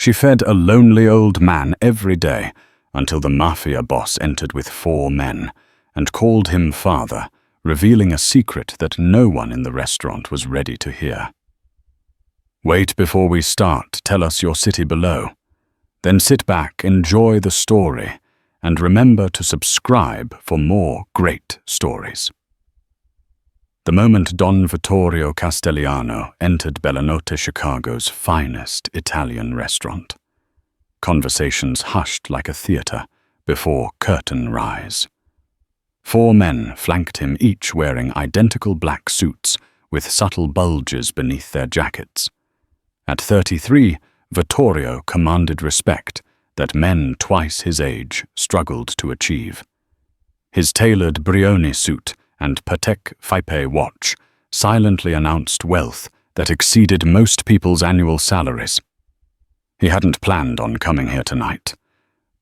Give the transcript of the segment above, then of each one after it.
She fed a lonely old man every day until the Mafia Boss entered with 4 men and called him father, revealing a secret that no one in the restaurant was ready to hear. Wait before we start, tell us your city below. Then sit back, enjoy the story, and remember to subscribe for more great stories. The moment Don Vitorio Castellano entered Bellanotte, Chicago's finest Italian restaurant, conversations hushed like a theater before curtain rise. 4 men flanked him, each wearing identical black suits with subtle bulges beneath their jackets. At 33, Vittorio commanded respect that men twice his age struggled to achieve. His tailored Brioni suit and Patek Philippe watch silently announced wealth that exceeded most people's annual salaries. He hadn't planned on coming here tonight.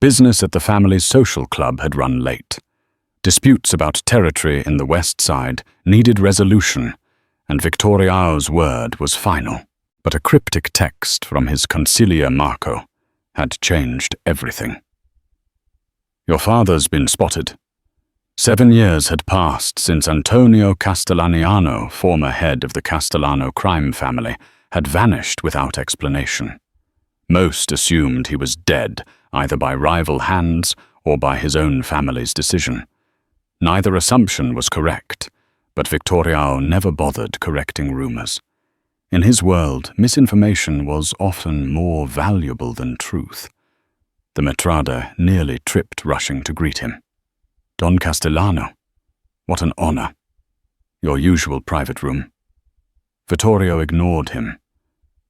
Business at the family's social club had run late. Disputes about territory in the West Side needed resolution, and Vittorio's word was final. But a cryptic text from his consigliere Marco had changed everything. Your father's been spotted. 7 years had passed since Antonio Castellano, former head of the Castellano crime family, had vanished without explanation. Most assumed he was dead, either by rival hands or by his own family's decision. Neither assumption was correct, but Vittorio never bothered correcting rumors. In his world, misinformation was often more valuable than truth. The Metrada nearly tripped rushing to greet him. Don Castellano, what an honor. Your usual private room. Vittorio ignored him,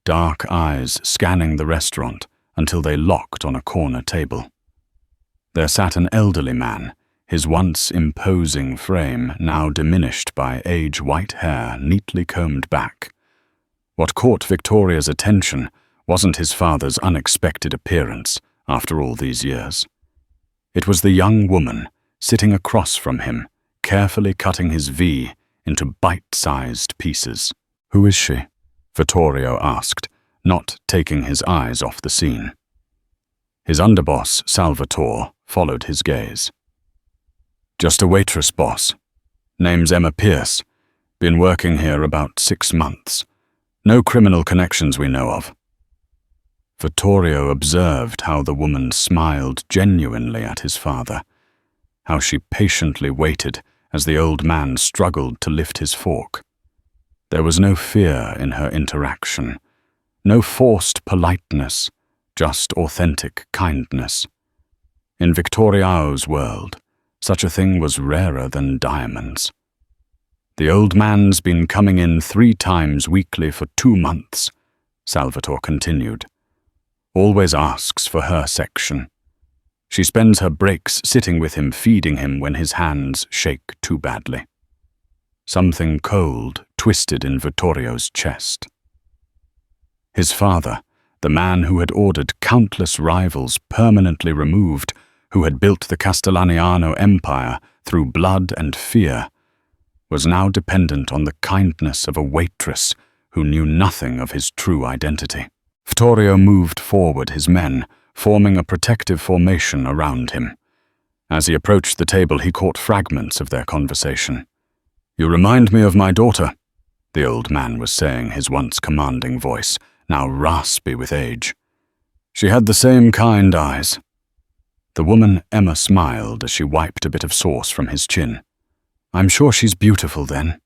dark eyes scanning the restaurant until they locked on a corner table. There sat an elderly man, his once imposing frame now diminished by age-white hair neatly combed back. What caught Victoria's attention wasn't his father's unexpected appearance after all these years. It was the young woman sitting across from him, carefully cutting his V into bite-sized pieces. Who is she? Vittorio asked, not taking his eyes off the scene. His underboss, Salvatore, followed his gaze. Just a waitress, boss. Name's Emma Pierce. Been working here about 6 months. No criminal connections we know of. Vittorio observed how the woman smiled genuinely at his father, how she patiently waited as the old man struggled to lift his fork. There was no fear in her interaction, no forced politeness, just authentic kindness. In Vittorio's world, such a thing was rarer than diamonds. The old man's been coming in 3 times weekly for 2 months, Salvatore continued. Always asks for her section. She spends her breaks sitting with him, feeding him when his hands shake too badly. Something cold twisted in Vittorio's chest. His father, the man who had ordered countless rivals permanently removed, who had built the Castellano empire through blood and fear, was now dependent on the kindness of a waitress who knew nothing of his true identity. Vittorio moved forward his men, forming a protective formation around him. As he approached the table, he caught fragments of their conversation. "You remind me of my daughter," the old man was saying, his once commanding voice, now raspy with age. "She had the same kind eyes." The woman, Emma, smiled as she wiped a bit of sauce from his chin. "I'm sure she's beautiful then,"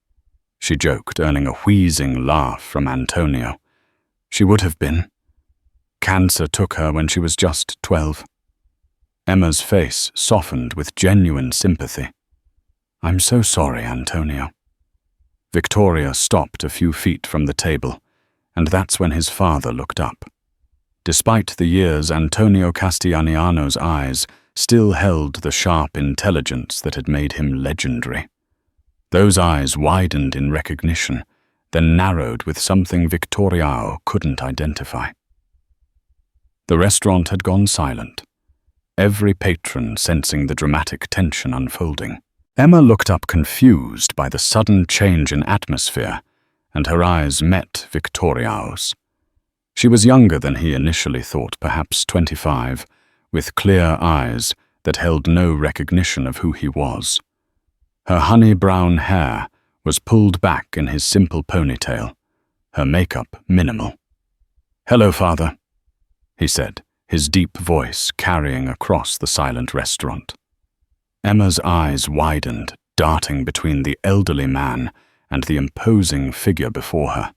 she joked, earning a wheezing laugh from Antonio. "She would have been. Cancer took her when she was just 12. Emma's face softened with genuine sympathy. "I'm so sorry, Antonio." Vittorio stopped a few feet from the table, and that's when his father looked up. Despite the years, Antonio Castellano's eyes still held the sharp intelligence that had made him legendary. Those eyes widened in recognition, then narrowed with something Vittorio couldn't identify. The restaurant had gone silent, every patron sensing the dramatic tension unfolding. Emma looked up confused by the sudden change in atmosphere, and her eyes met Vittorio's. She was younger than he initially thought, perhaps 25, with clear eyes that held no recognition of who he was. Her honey-brown hair was pulled back in his simple ponytail, her makeup minimal. "Hello, Father," he said, his deep voice carrying across the silent restaurant. Emma's eyes widened, darting between the elderly man and the imposing figure before her.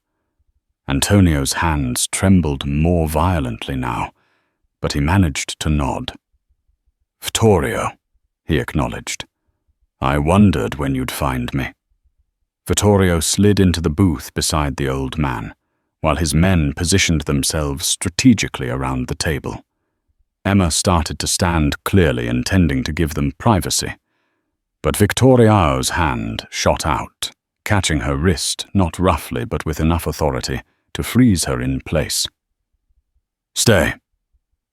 Antonio's hands trembled more violently now, but he managed to nod. "Vittorio," he acknowledged. "I wondered when you'd find me." Vittorio slid into the booth beside the old man, while his men positioned themselves strategically around the table. Emma started to stand clearly, intending to give them privacy. But Vittorio's hand shot out, catching her wrist not roughly but with enough authority to freeze her in place. "Stay,"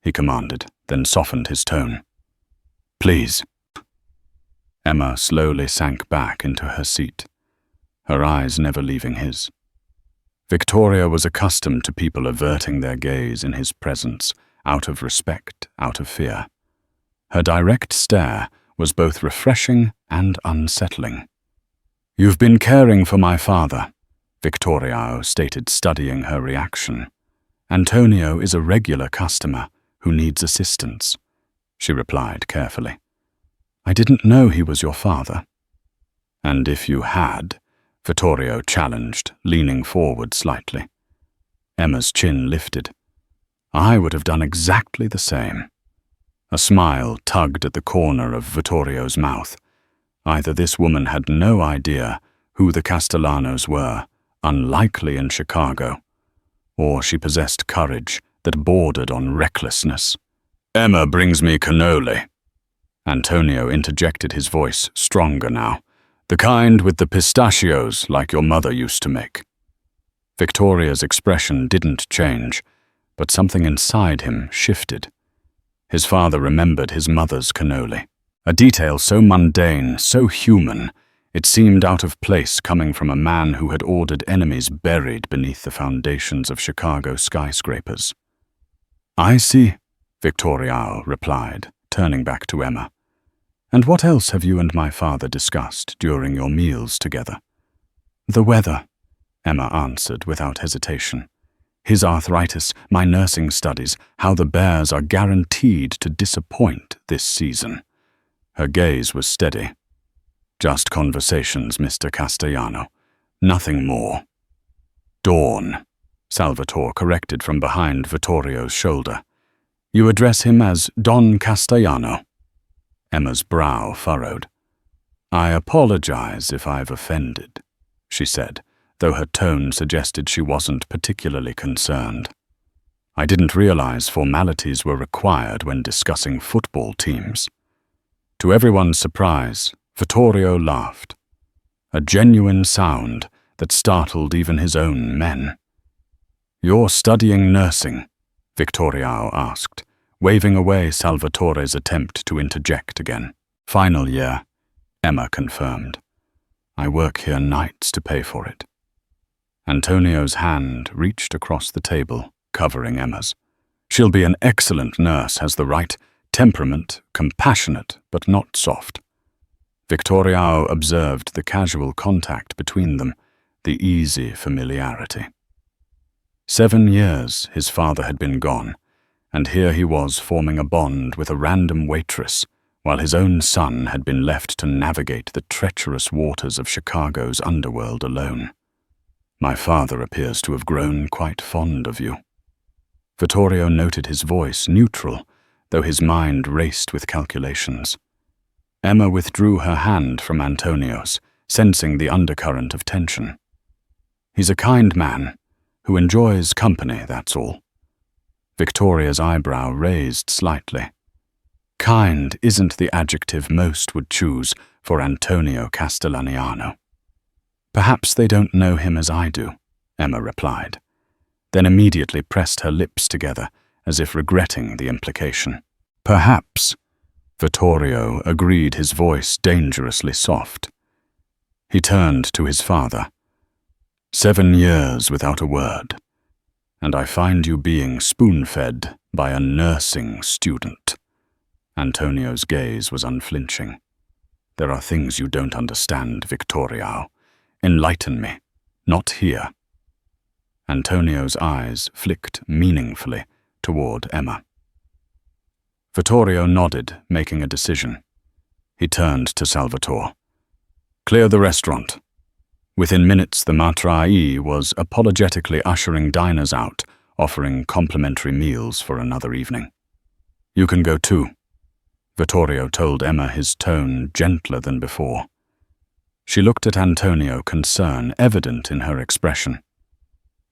he commanded, then softened his tone. "Please." Emma slowly sank back into her seat, her eyes never leaving his. Vittorio was accustomed to people averting their gaze in his presence, out of respect, out of fear. Her direct stare was both refreshing and unsettling. "You've been caring for my father," Vittorio stated, studying her reaction. "Antonio is a regular customer who needs assistance," she replied carefully. "I didn't know he was your father." "And if you had," Vittorio challenged, leaning forward slightly. Emma's chin lifted. "I would have done exactly the same." A smile tugged at the corner of Vittorio's mouth. Either this woman had no idea who the Castellanos were, unlikely in Chicago, or she possessed courage that bordered on recklessness. "Emma brings me cannoli." Antonio interjected, his voice stronger now. "The kind with the pistachios like your mother used to make." Victoria's expression didn't change, but something inside him shifted. His father remembered his mother's cannoli. A detail so mundane, so human, it seemed out of place coming from a man who had ordered enemies buried beneath the foundations of Chicago skyscrapers. "I see," Vittorio replied, turning back to Emma. "And what else have you and my father discussed during your meals together?" "The weather," Emma answered without hesitation. "His arthritis, my nursing studies, how the Bears are guaranteed to disappoint this season." Her gaze was steady. "Just conversations, Mr. Castellano. Nothing more." "Dawn," Salvatore corrected from behind Vittorio's shoulder. "You address him as Don Castellano." Emma's brow furrowed. "I apologize if I've offended," she said, though her tone suggested she wasn't particularly concerned. "I didn't realize formalities were required when discussing football teams." To everyone's surprise, Vittorio laughed. A genuine sound that startled even his own men. "You're studying nursing?" Vittorio asked, waving away Salvatore's attempt to interject again. "Final year," Emma confirmed. "I work here nights to pay for it." Antonio's hand reached across the table, covering Emma's. "She'll be an excellent nurse, has the right temperament, compassionate but not soft." Vittorio observed the casual contact between them, the easy familiarity. 7 years his father had been gone, and here he was forming a bond with a random waitress, while his own son had been left to navigate the treacherous waters of Chicago's underworld alone. "My father appears to have grown quite fond of you." Vittorio noted his voice neutral, though his mind raced with calculations. Emma withdrew her hand from Antonio's, sensing the undercurrent of tension. "He's a kind man, who enjoys company, that's all." Victoria's eyebrow raised slightly. "Kind isn't the adjective most would choose for Antonio Castellano." "Perhaps they don't know him as I do," Emma replied, then immediately pressed her lips together as if regretting the implication. "Perhaps," Vittorio agreed, his voice dangerously soft. He turned to his father. 7 years without a word. And I find you being spoon-fed by a nursing student." Antonio's gaze was unflinching. "There are things you don't understand, Vitorio. Enlighten me. Not here." Antonio's eyes flicked meaningfully toward Emma. Vittorio nodded, making a decision. He turned to Salvatore. "Clear the restaurant." Within minutes, the matrai was apologetically ushering diners out, offering complimentary meals for another evening. "You can go too," Vittorio told Emma, his tone gentler than before. She looked at Antonio, concern evident in her expression.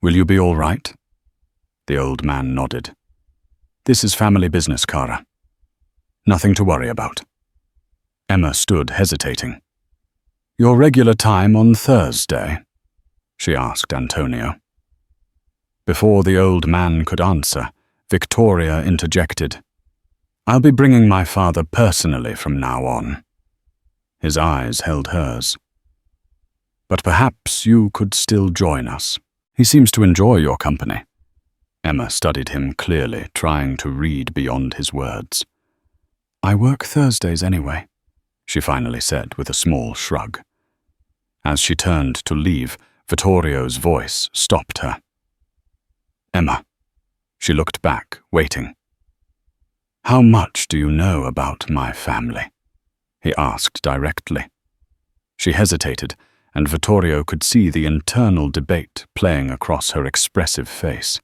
"Will you be all right?" The old man nodded. "This is family business, Cara. Nothing to worry about." Emma stood hesitating. "Your regular time on Thursday?" she asked Antonio. Before the old man could answer, Victoria interjected. "I'll be bringing my father personally from now on." His eyes held hers. "But perhaps you could still join us. He seems to enjoy your company." Emma studied him clearly, trying to read beyond his words. "I work Thursdays anyway," she finally said with a small shrug. As she turned to leave, Vittorio's voice stopped her. "Emma." She looked back, waiting. "How much do you know about my family?" he asked directly. She hesitated, and Vittorio could see the internal debate playing across her expressive face.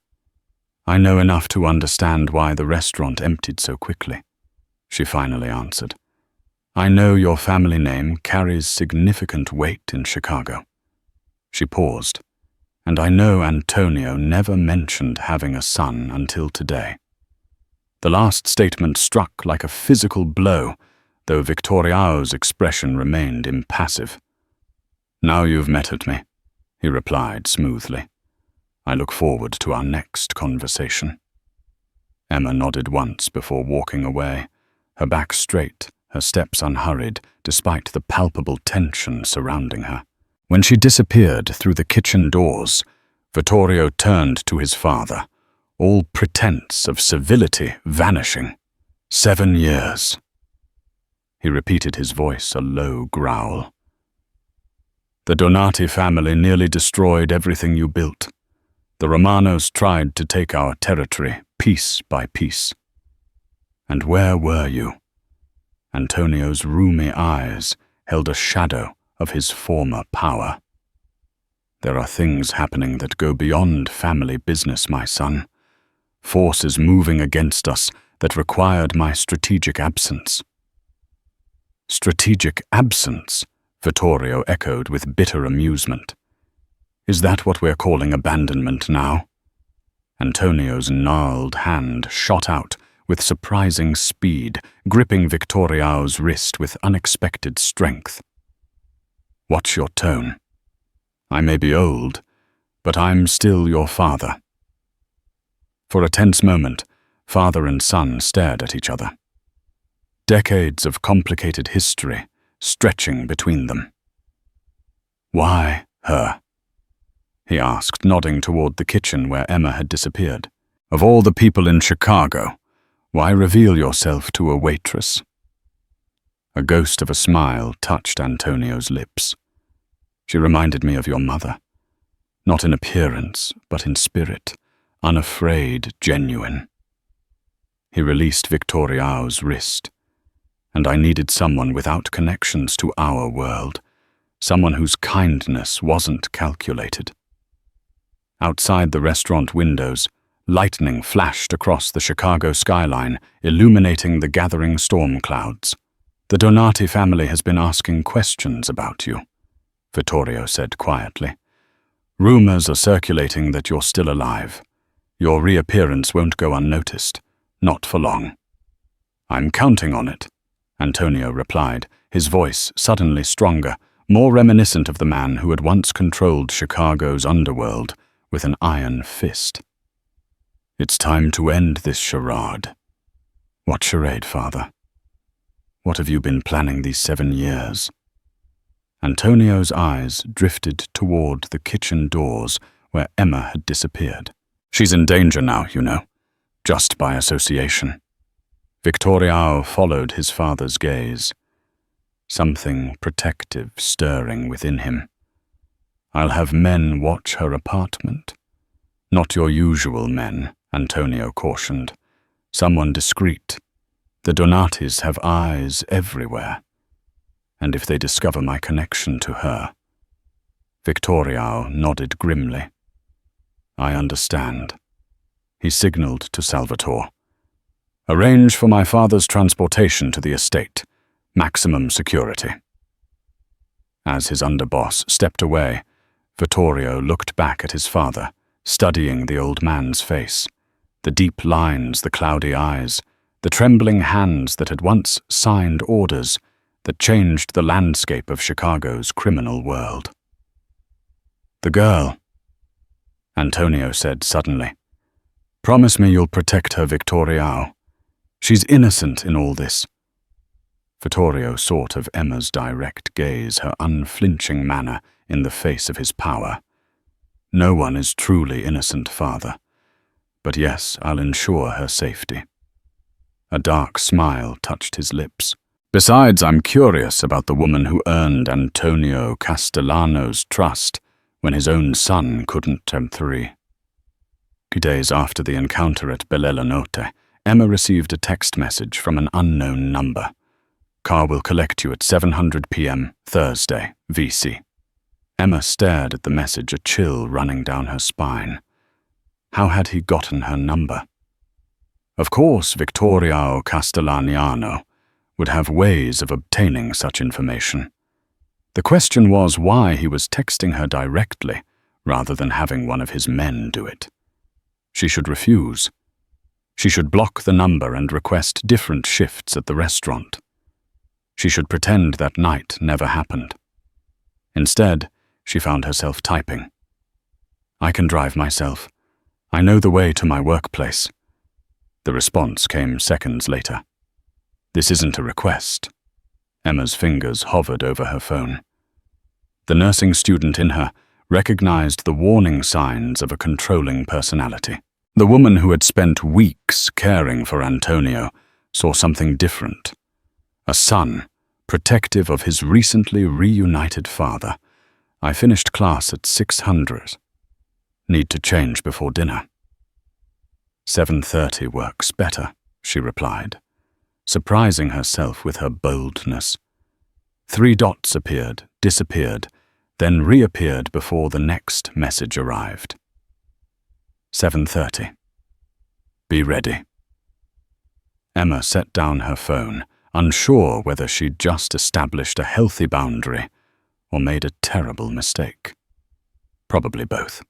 "I know enough to understand why the restaurant emptied so quickly," she finally answered. "I know your family name carries significant weight in Chicago." She paused. "And I know Antonio never mentioned having a son until today." The last statement struck like a physical blow, though Victorio's expression remained impassive. "Now you've met me," he replied smoothly. "I look forward to our next conversation." Emma nodded once before walking away, her back straight, her steps unhurried, despite the palpable tension surrounding her. When she disappeared through the kitchen doors, Vittorio turned to his father, all pretense of civility vanishing. 7 years. He repeated, his voice a low growl. "The Donati family nearly destroyed everything you built. The Romanos tried to take our territory piece by piece. And where were you?" Antonio's rheumy eyes held a shadow of his former power. "There are things happening that go beyond family business, my son. Forces moving against us that required my strategic absence." "Strategic absence?" Vittorio echoed with bitter amusement. "Is that what we're calling abandonment now?" Antonio's gnarled hand shot out with surprising speed, gripping Victorio's wrist with unexpected strength. "Watch your tone. I may be old, but I'm still your father." For a tense moment, father and son stared at each other. Decades of complicated history stretching between them. "Why her?" he asked, nodding toward the kitchen where Emma had disappeared. "Of all the people in Chicago, why reveal yourself to a waitress?" A ghost of a smile touched Antonio's lips. "She reminded me of your mother. Not in appearance, but in spirit, unafraid, genuine." He released Victorio's wrist. "And I needed someone without connections to our world, someone whose kindness wasn't calculated." Outside the restaurant windows, lightning flashed across the Chicago skyline, illuminating the gathering storm clouds. "The Donati family has been asking questions about you," Vittorio said quietly. "Rumors are circulating that you're still alive. Your reappearance won't go unnoticed, not for long." "I'm counting on it," Antonio replied, his voice suddenly stronger, more reminiscent of the man who had once controlled Chicago's underworld with an iron fist. "It's time to end this charade." "What charade, father? What have you been planning these 7 years?" Antonio's eyes drifted toward the kitchen doors where Emma had disappeared. She's in danger now, you know, just by association. Victoriao followed his father's gaze, something protective stirring within him. I'll have men watch her apartment. Not your usual men, Antonio cautioned. Someone discreet. The Donatis have eyes everywhere. And if they discover my connection to her... Victoriao nodded grimly. I understand. He signaled to Salvatore. Arrange for my father's transportation to the estate. Maximum security. As his underboss stepped away, Vittorio looked back at his father, studying the old man's face, the deep lines, the cloudy eyes, the trembling hands that had once signed orders that changed the landscape of Chicago's criminal world. The girl, Antonio said suddenly. Promise me you'll protect her, Victoriao. She's innocent in all this. Vittorio sought of Emma's direct gaze, her unflinching manner in the face of his power. No one is truly innocent, father. But yes, I'll ensure her safety. A dark smile touched his lips. Besides, I'm curious about the woman who earned Antonio Castellano's trust when his own son couldn't. 3 days after the encounter at Bella Notte, Emma received a text message from an unknown number. Car will collect you at 7:00 p.m. Thursday, VC. Emma stared at the message, a chill running down her spine. How had he gotten her number? Of course, Vittorio Castellano would have ways of obtaining such information. The question was why he was texting her directly rather than having one of his men do it. She should refuse. She should block the number and request different shifts at the restaurant. She should pretend that night never happened. Instead, she found herself typing. I can drive myself. I know the way to my workplace. The response came seconds later. This isn't a request. Emma's fingers hovered over her phone. The nursing student in her recognized the warning signs of a controlling personality. The woman who had spent weeks caring for Antonio saw something different. A son, protective of his recently reunited father. I finished class at 600. Need to change before dinner. 7:30 works better, she replied, surprising herself with her boldness. 3 dots appeared, disappeared, then reappeared before the next message arrived. 7:30. Be ready. Emma set down her phone, unsure whether she'd just established a healthy boundary or made a terrible mistake. Probably both.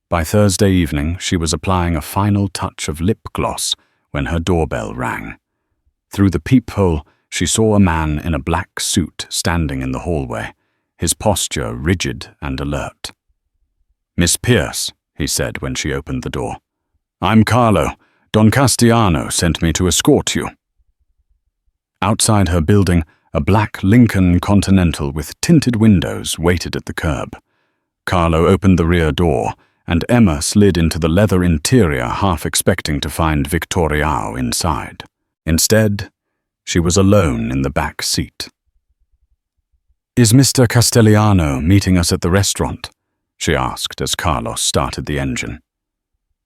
By Thursday evening, she was applying a final touch of lip gloss when her doorbell rang. Through the peephole, she saw a man in a black suit standing in the hallway, his posture rigid and alert. Miss Pierce, he said when she opened the door. I'm Carlo. Don Castellano sent me to escort you. Outside her building, a black Lincoln Continental with tinted windows waited at the curb. Carlo opened the rear door, and Emma slid into the leather interior, half expecting to find Victoriao inside. Instead, she was alone in the back seat. Is Mr. Castellano meeting us at the restaurant? She asked as Carlos started the engine.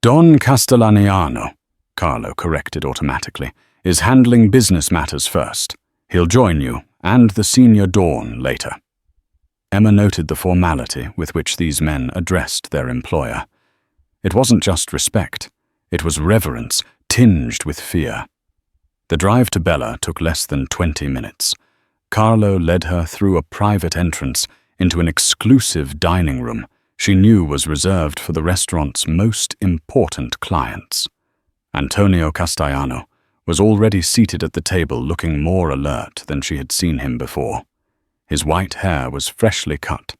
Don Castellano, Carlo corrected automatically, is handling business matters first. He'll join you and the senior Dawn later. Emma noted the formality with which these men addressed their employer. It wasn't just respect, it was reverence tinged with fear. The drive to Bella took less than 20 minutes. Carlo led her through a private entrance into an exclusive dining room she knew was reserved for the restaurant's most important clients. Antonio Castellano was already seated at the table, looking more alert than she had seen him before. His white hair was freshly cut,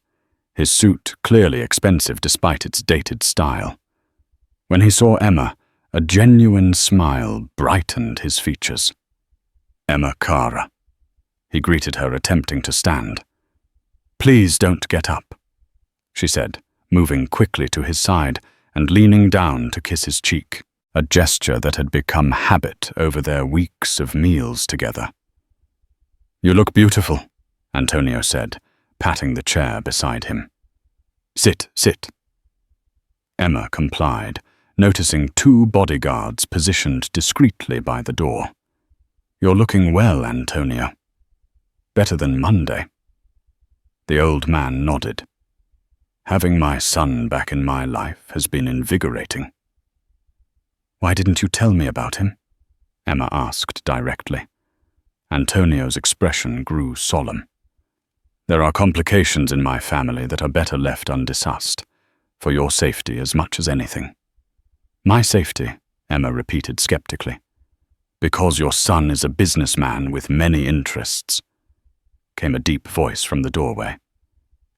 his suit clearly expensive despite its dated style. When he saw Emma, a genuine smile brightened his features. Emma Cara. He greeted her, attempting to stand. Please don't get up, she said, moving quickly to his side and leaning down to kiss his cheek, a gesture that had become habit over their weeks of meals together. "You look beautiful," Antonio said, patting the chair beside him. "Sit, sit." Emma complied, noticing 2 bodyguards positioned discreetly by the door. "You're looking well, Antonio. Better than Monday." The old man nodded. "Having my son back in my life has been invigorating." "Why didn't you tell me about him?" Emma asked directly. Antonio's expression grew solemn. "There are complications in my family that are better left undiscussed, for your safety as much as anything." "My safety?" Emma repeated skeptically. "Because your son is a businessman with many interests," came a deep voice from the doorway.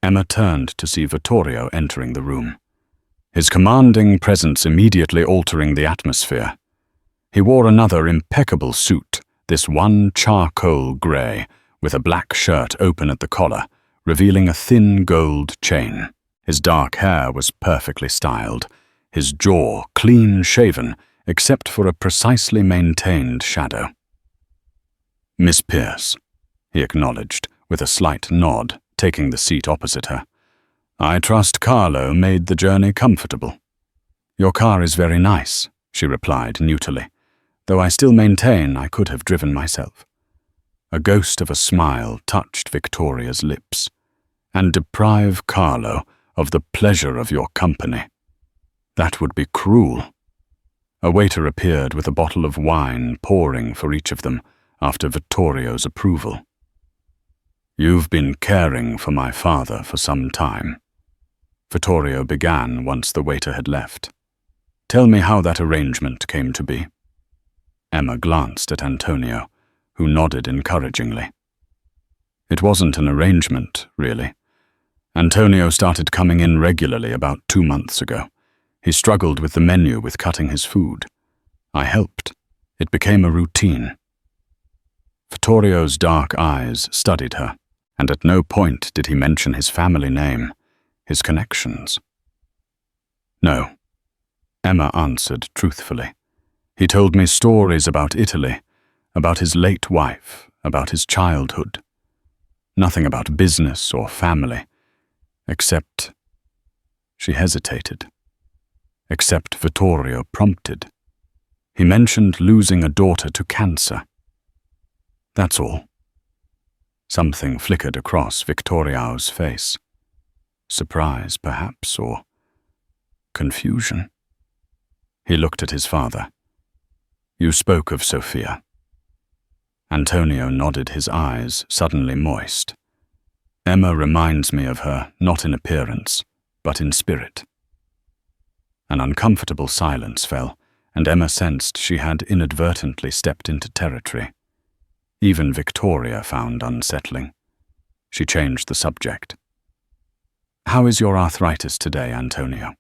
Emma turned to see Vittorio entering the room, his commanding presence immediately altering the atmosphere. He wore another impeccable suit, this one charcoal grey, with a black shirt open at the collar, revealing a thin gold chain. His dark hair was perfectly styled, his jaw clean-shaven, except for a precisely maintained shadow. "Miss Pierce," he acknowledged, with a slight nod, taking the seat opposite her. "I trust Carlo made the journey comfortable." "Your car is very nice," she replied neutrally, though I still maintain I could have driven myself. A ghost of a smile touched Victoria's lips. "And deprive Carlo of the pleasure of your company. That would be cruel." A waiter appeared with a bottle of wine pouring for each of them after Vittorio's approval. "You've been caring for my father for some time," Vittorio began once the waiter had left. "Tell me how that arrangement came to be." Emma glanced at Antonio, who nodded encouragingly. "It wasn't an arrangement, really. Antonio started coming in regularly about 2 months ago. He struggled with the menu with cutting his food. I helped. It became a routine." Vittorio's dark eyes studied her, and at no point did he mention his family name, his connections. "No," Emma answered truthfully. "He told me stories about Italy, about his late wife, about his childhood. Nothing about business or family, except—" She hesitated. "Except," Vittorio prompted. "He mentioned losing a daughter to cancer. That's all." Something flickered across Vittorio's face. Surprise, perhaps, or confusion. He looked at his father. "You spoke of Sophia." Antonio nodded, his eyes suddenly moist. "Emma reminds me of her, not in appearance, but in spirit." An uncomfortable silence fell, and Emma sensed she had inadvertently stepped into territory. Even Victoria found unsettling. She changed the subject. "How is your arthritis today, Antonio?"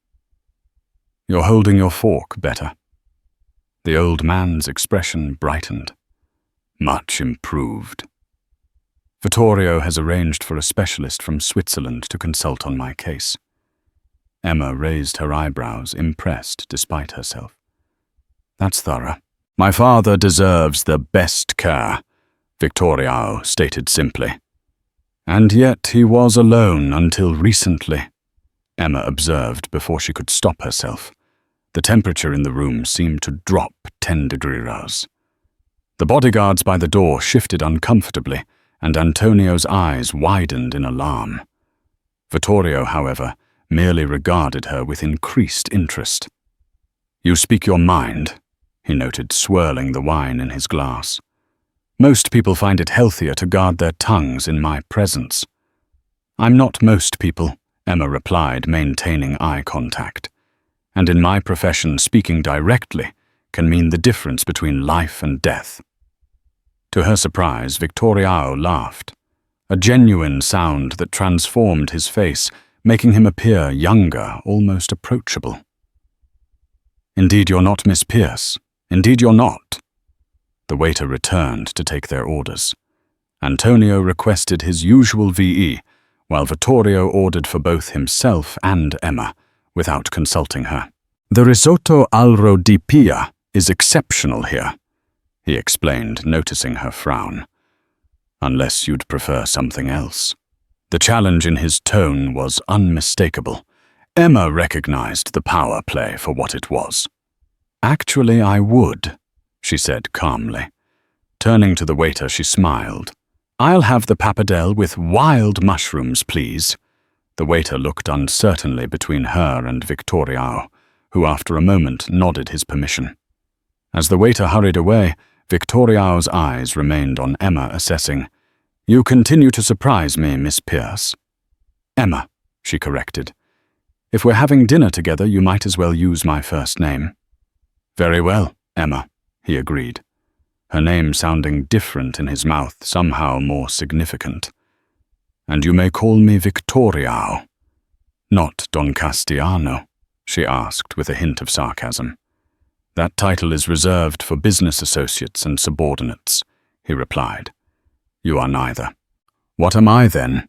"You're holding your fork better." The old man's expression brightened. "Much improved. Vittorio has arranged for a specialist from Switzerland to consult on my case." Emma raised her eyebrows, impressed despite herself. "That's thorough." "My father deserves the best care," Vittorio stated simply. "And yet he was alone until recently," Emma observed before she could stop herself. The temperature in the room seemed to drop 10 degrees. The bodyguards by the door shifted uncomfortably, and Antonio's eyes widened in alarm. Vittorio, however, merely regarded her with increased interest. "You speak your mind," he noted, swirling the wine in his glass. "Most people find it healthier to guard their tongues in my presence." "I'm not most people," Emma replied, maintaining eye contact. "And in my profession, speaking directly can mean the difference between life and death." To her surprise, Vittorio laughed, a genuine sound that transformed his face, making him appear younger, almost approachable. "Indeed you're not Miss Pierce. Indeed you're not." The waiter returned to take their orders. Antonio requested his usual VE, while Vittorio ordered for both himself and Emma, without consulting her. The risotto al di pia is exceptional here, he explained, noticing her frown. Unless you'd prefer something else. The challenge in his tone was unmistakable. Emma recognized the power play for what it was. Actually, I would, she said calmly. Turning to the waiter, she smiled. I'll have the pappardelle with wild mushrooms, please. The waiter looked uncertainly between her and Vitorio, who after a moment nodded his permission. As the waiter hurried away, Vitorio's eyes remained on Emma, assessing. You continue to surprise me, Miss Pierce. Emma, she corrected. If we're having dinner together, you might as well use my first name. Very well, Emma, he agreed, her name sounding different in his mouth, somehow more significant. And you may call me Vitorio. Not Don Castellano, she asked with a hint of sarcasm. That title is reserved for business associates and subordinates, he replied. You are neither. What am I then?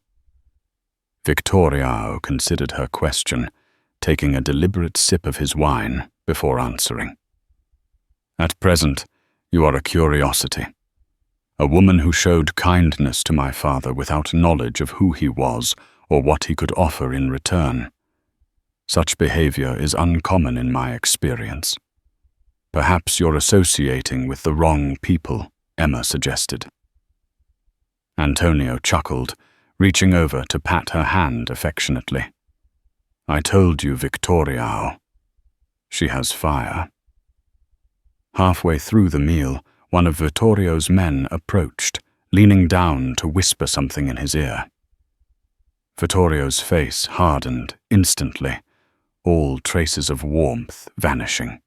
Vitorio considered her question, taking a deliberate sip of his wine before answering. At present, you are a curiosity. A woman who showed kindness to my father without knowledge of who he was or what he could offer in return. Such behavior is uncommon in my experience. Perhaps you're associating with the wrong people, Emma suggested. Antonio chuckled, reaching over to pat her hand affectionately. I told you, Vitorio. She has fire. Halfway through the meal, one of Vittorio's men approached, leaning down to whisper something in his ear. Vittorio's face hardened instantly, all traces of warmth vanishing.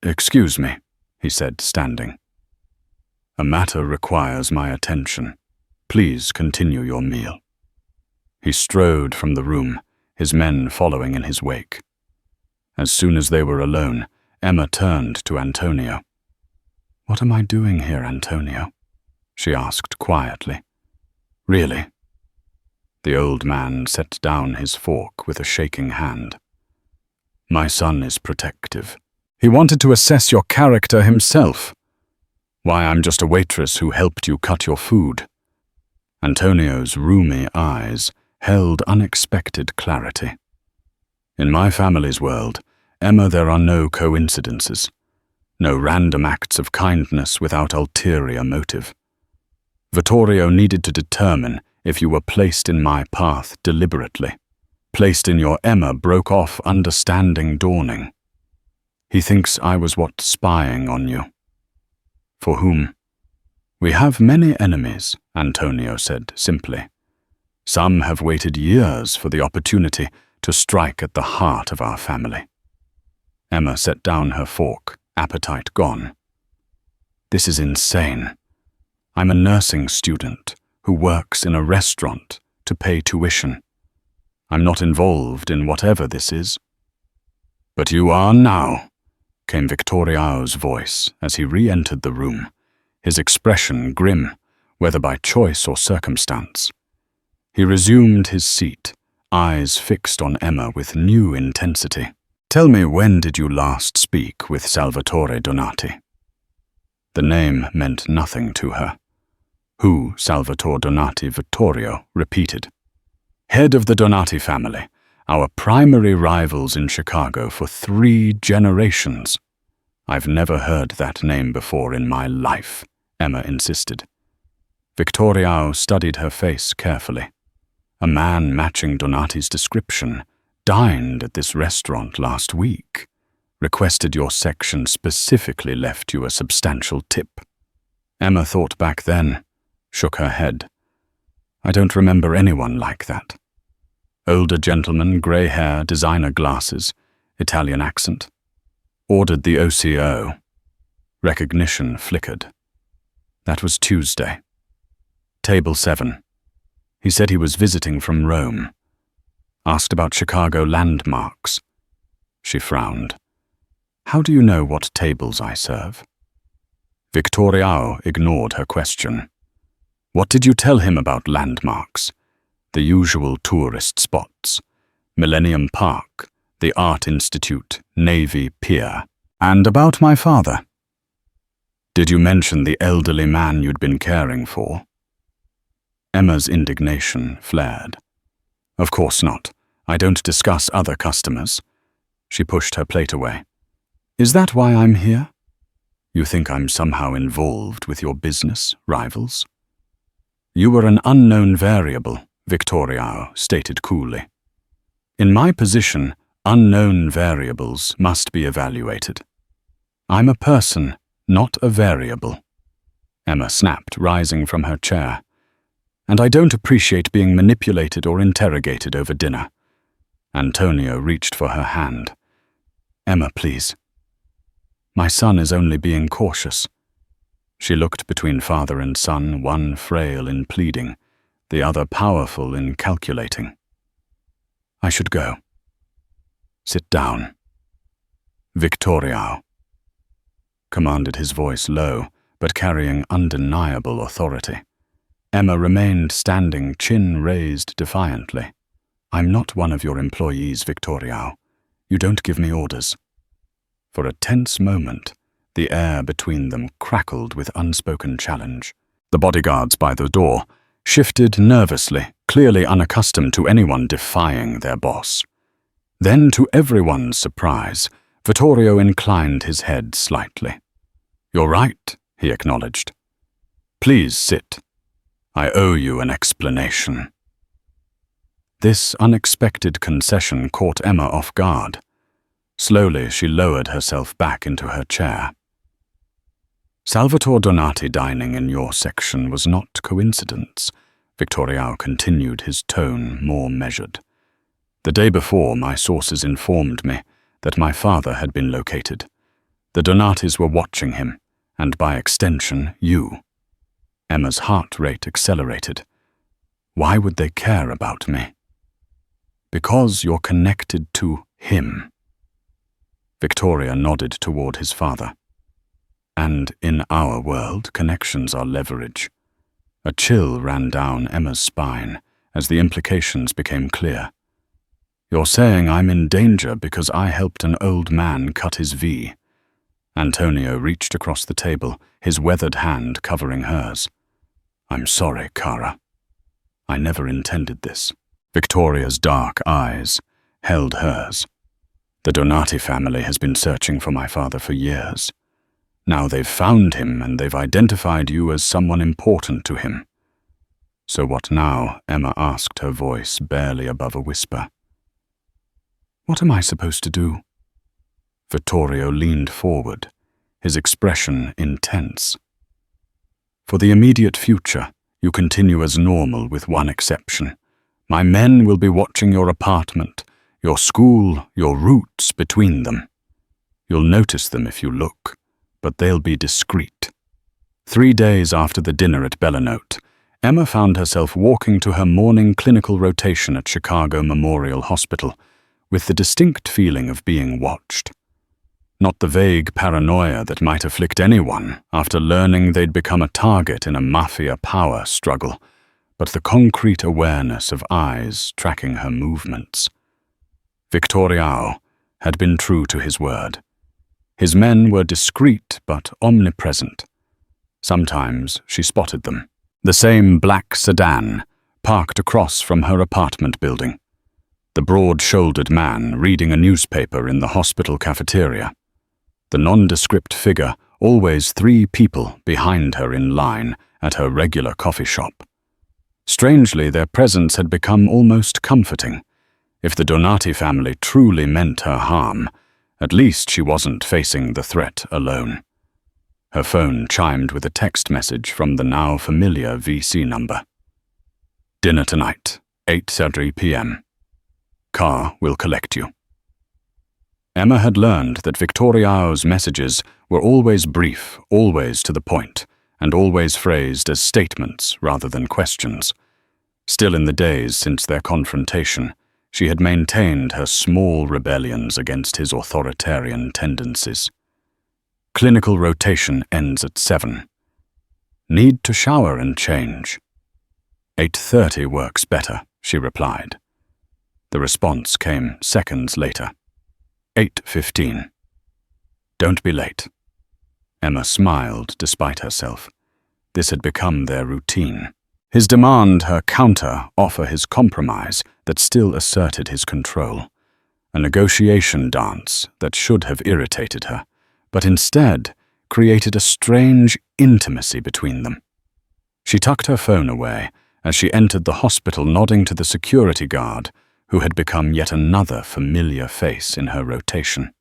Excuse me, he said, standing. A matter requires my attention. Please continue your meal. He strode from the room, his men following in his wake. As soon as they were alone, Emma turned to Antonio. What am I doing here, Antonio? She asked quietly. Really? The old man set down his fork with a shaking hand. My son is protective. He wanted to assess your character himself. Why, I'm just a waitress who helped you cut your food. Antonio's rheumy eyes held unexpected clarity. In my family's world, Emma, there are no coincidences, no random acts of kindness without ulterior motive. Vitorio needed to determine if you were placed in my path deliberately. Placed in your Emma broke off understanding dawning. He thinks I was what spying on you. For whom? We have many enemies, Antonio said simply. Some have waited years for the opportunity to strike at the heart of our family. Emma set down her fork, appetite gone. This is insane. I'm a nursing student who works in a restaurant to pay tuition. I'm not involved in whatever this is. But you are now, came Vitorio's voice as he re-entered the room, his expression grim, whether by choice or circumstance. He resumed his seat, eyes fixed on Emma with new intensity. Tell me, when did you last speak with Salvatore Donati? The name meant nothing to her. Who Salvatore Donati Vitorio repeated. Head of the Donati family, our primary rivals in Chicago for 3 generations. I've never heard that name before in my life, Emma insisted. Vitorio studied her face carefully. A man matching Donati's description dined at this restaurant last week. Requested your section specifically left you a substantial tip. Emma thought back then, shook her head. I don't remember anyone like that. Older gentleman, grey hair, designer glasses, Italian accent. Ordered the OCO. Recognition flickered. That was Tuesday. Table 7. He said he was visiting from Rome. Asked about Chicago landmarks. She frowned. How do you know what tables I serve? Vitorio ignored her question. What did you tell him about landmarks? The usual tourist spots. Millennium Park, the Art Institute, Navy Pier. And about my father. Did you mention the elderly man you'd been caring for? Emma's indignation flared. Of course not. I don't discuss other customers. She pushed her plate away. Is that why I'm here? You think I'm somehow involved with your business rivals? You were an unknown variable, Vitorio stated coolly. In my position, unknown variables must be evaluated. I'm a person, not a variable. Emma snapped, rising from her chair. And I don't appreciate being manipulated or interrogated over dinner. Antonio reached for her hand. Emma, please. My son is only being cautious. She looked between father and son, one frail in pleading, the other powerful in calculating. I should go. Sit down. Vitorio, commanded his voice low, but carrying undeniable authority. Emma remained standing, chin raised defiantly. I'm not one of your employees, Vitorio. You don't give me orders. For a tense moment, the air between them crackled with unspoken challenge. The bodyguards by the door shifted nervously, clearly unaccustomed to anyone defying their boss. Then, to everyone's surprise, Vitorio inclined his head slightly. You're right, he acknowledged. Please sit. I owe you an explanation. This unexpected concession caught Emma off guard. Slowly, she lowered herself back into her chair. Salvatore Donati dining in your section was not coincidence, Vitorio continued, his tone more measured. The day before, my sources informed me that my father had been located. The Donatis were watching him, and by extension, you. Emma's heart rate accelerated. Why would they care about me? Because you're connected to him. Victoria nodded toward his father. And in our world, connections are leverage. A chill ran down Emma's spine as the implications became clear. You're saying I'm in danger because I helped an old man cut his V. Antonio reached across the table, his weathered hand covering hers. I'm sorry, Cara. I never intended this. Victoria's dark eyes held hers. The Donati family has been searching for my father for years. Now they've found him and they've identified you as someone important to him. So what now? Emma asked, her voice barely above a whisper. What am I supposed to do? Vittorio leaned forward, his expression intense. For the immediate future, you continue as normal with one exception. My men will be watching your apartment, your school, your routes between them. You'll notice them if you look, but they'll be discreet. 3 days after the dinner at Bellanote, Emma found herself walking to her morning clinical rotation at Chicago Memorial Hospital with the distinct feeling of being watched. Not the vague paranoia that might afflict anyone after learning they'd become a target in a mafia power struggle, but the concrete awareness of eyes tracking her movements. Vitorio had been true to his word. His men were discreet but omnipresent. Sometimes she spotted them. The same black sedan, parked across from her apartment building. The broad-shouldered man reading a newspaper in the hospital cafeteria. The nondescript figure, always 3 people behind her in line at her regular coffee shop. Strangely, their presence had become almost comforting. If the Donati family truly meant her harm, at least she wasn't facing the threat alone. Her phone chimed with a text message from the now familiar VC number. Dinner tonight, 8:30 p.m. Car will collect you. Emma had learned that Victorio's messages were always brief, always to the point, and always phrased as statements rather than questions. Still, in the days since their confrontation, she had maintained her small rebellions against his authoritarian tendencies. Clinical rotation ends at 7. Need to shower and change. 8:30 works better, she replied. The response came seconds later. 8:15. Don't be late. Emma smiled despite herself. This had become their routine. His demand her counter-offer his compromise that still asserted his control. A negotiation dance that should have irritated her, but instead created a strange intimacy between them. She tucked her phone away as she entered the hospital, nodding to the security guard, who had become yet another familiar face in her rotation.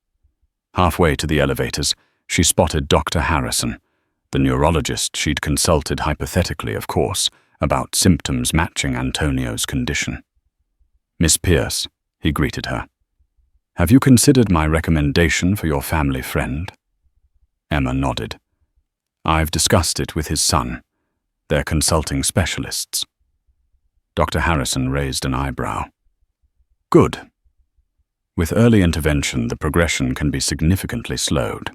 Halfway to the elevators, she spotted Dr. Harrison, the neurologist she'd consulted hypothetically, of course, about symptoms matching Antonio's condition. "Miss Pierce," he greeted her. "Have you considered my recommendation for your family friend?" Emma nodded. "I've discussed it with his son. They're consulting specialists." Dr. Harrison raised an eyebrow. "Good. With early intervention, the progression can be significantly slowed."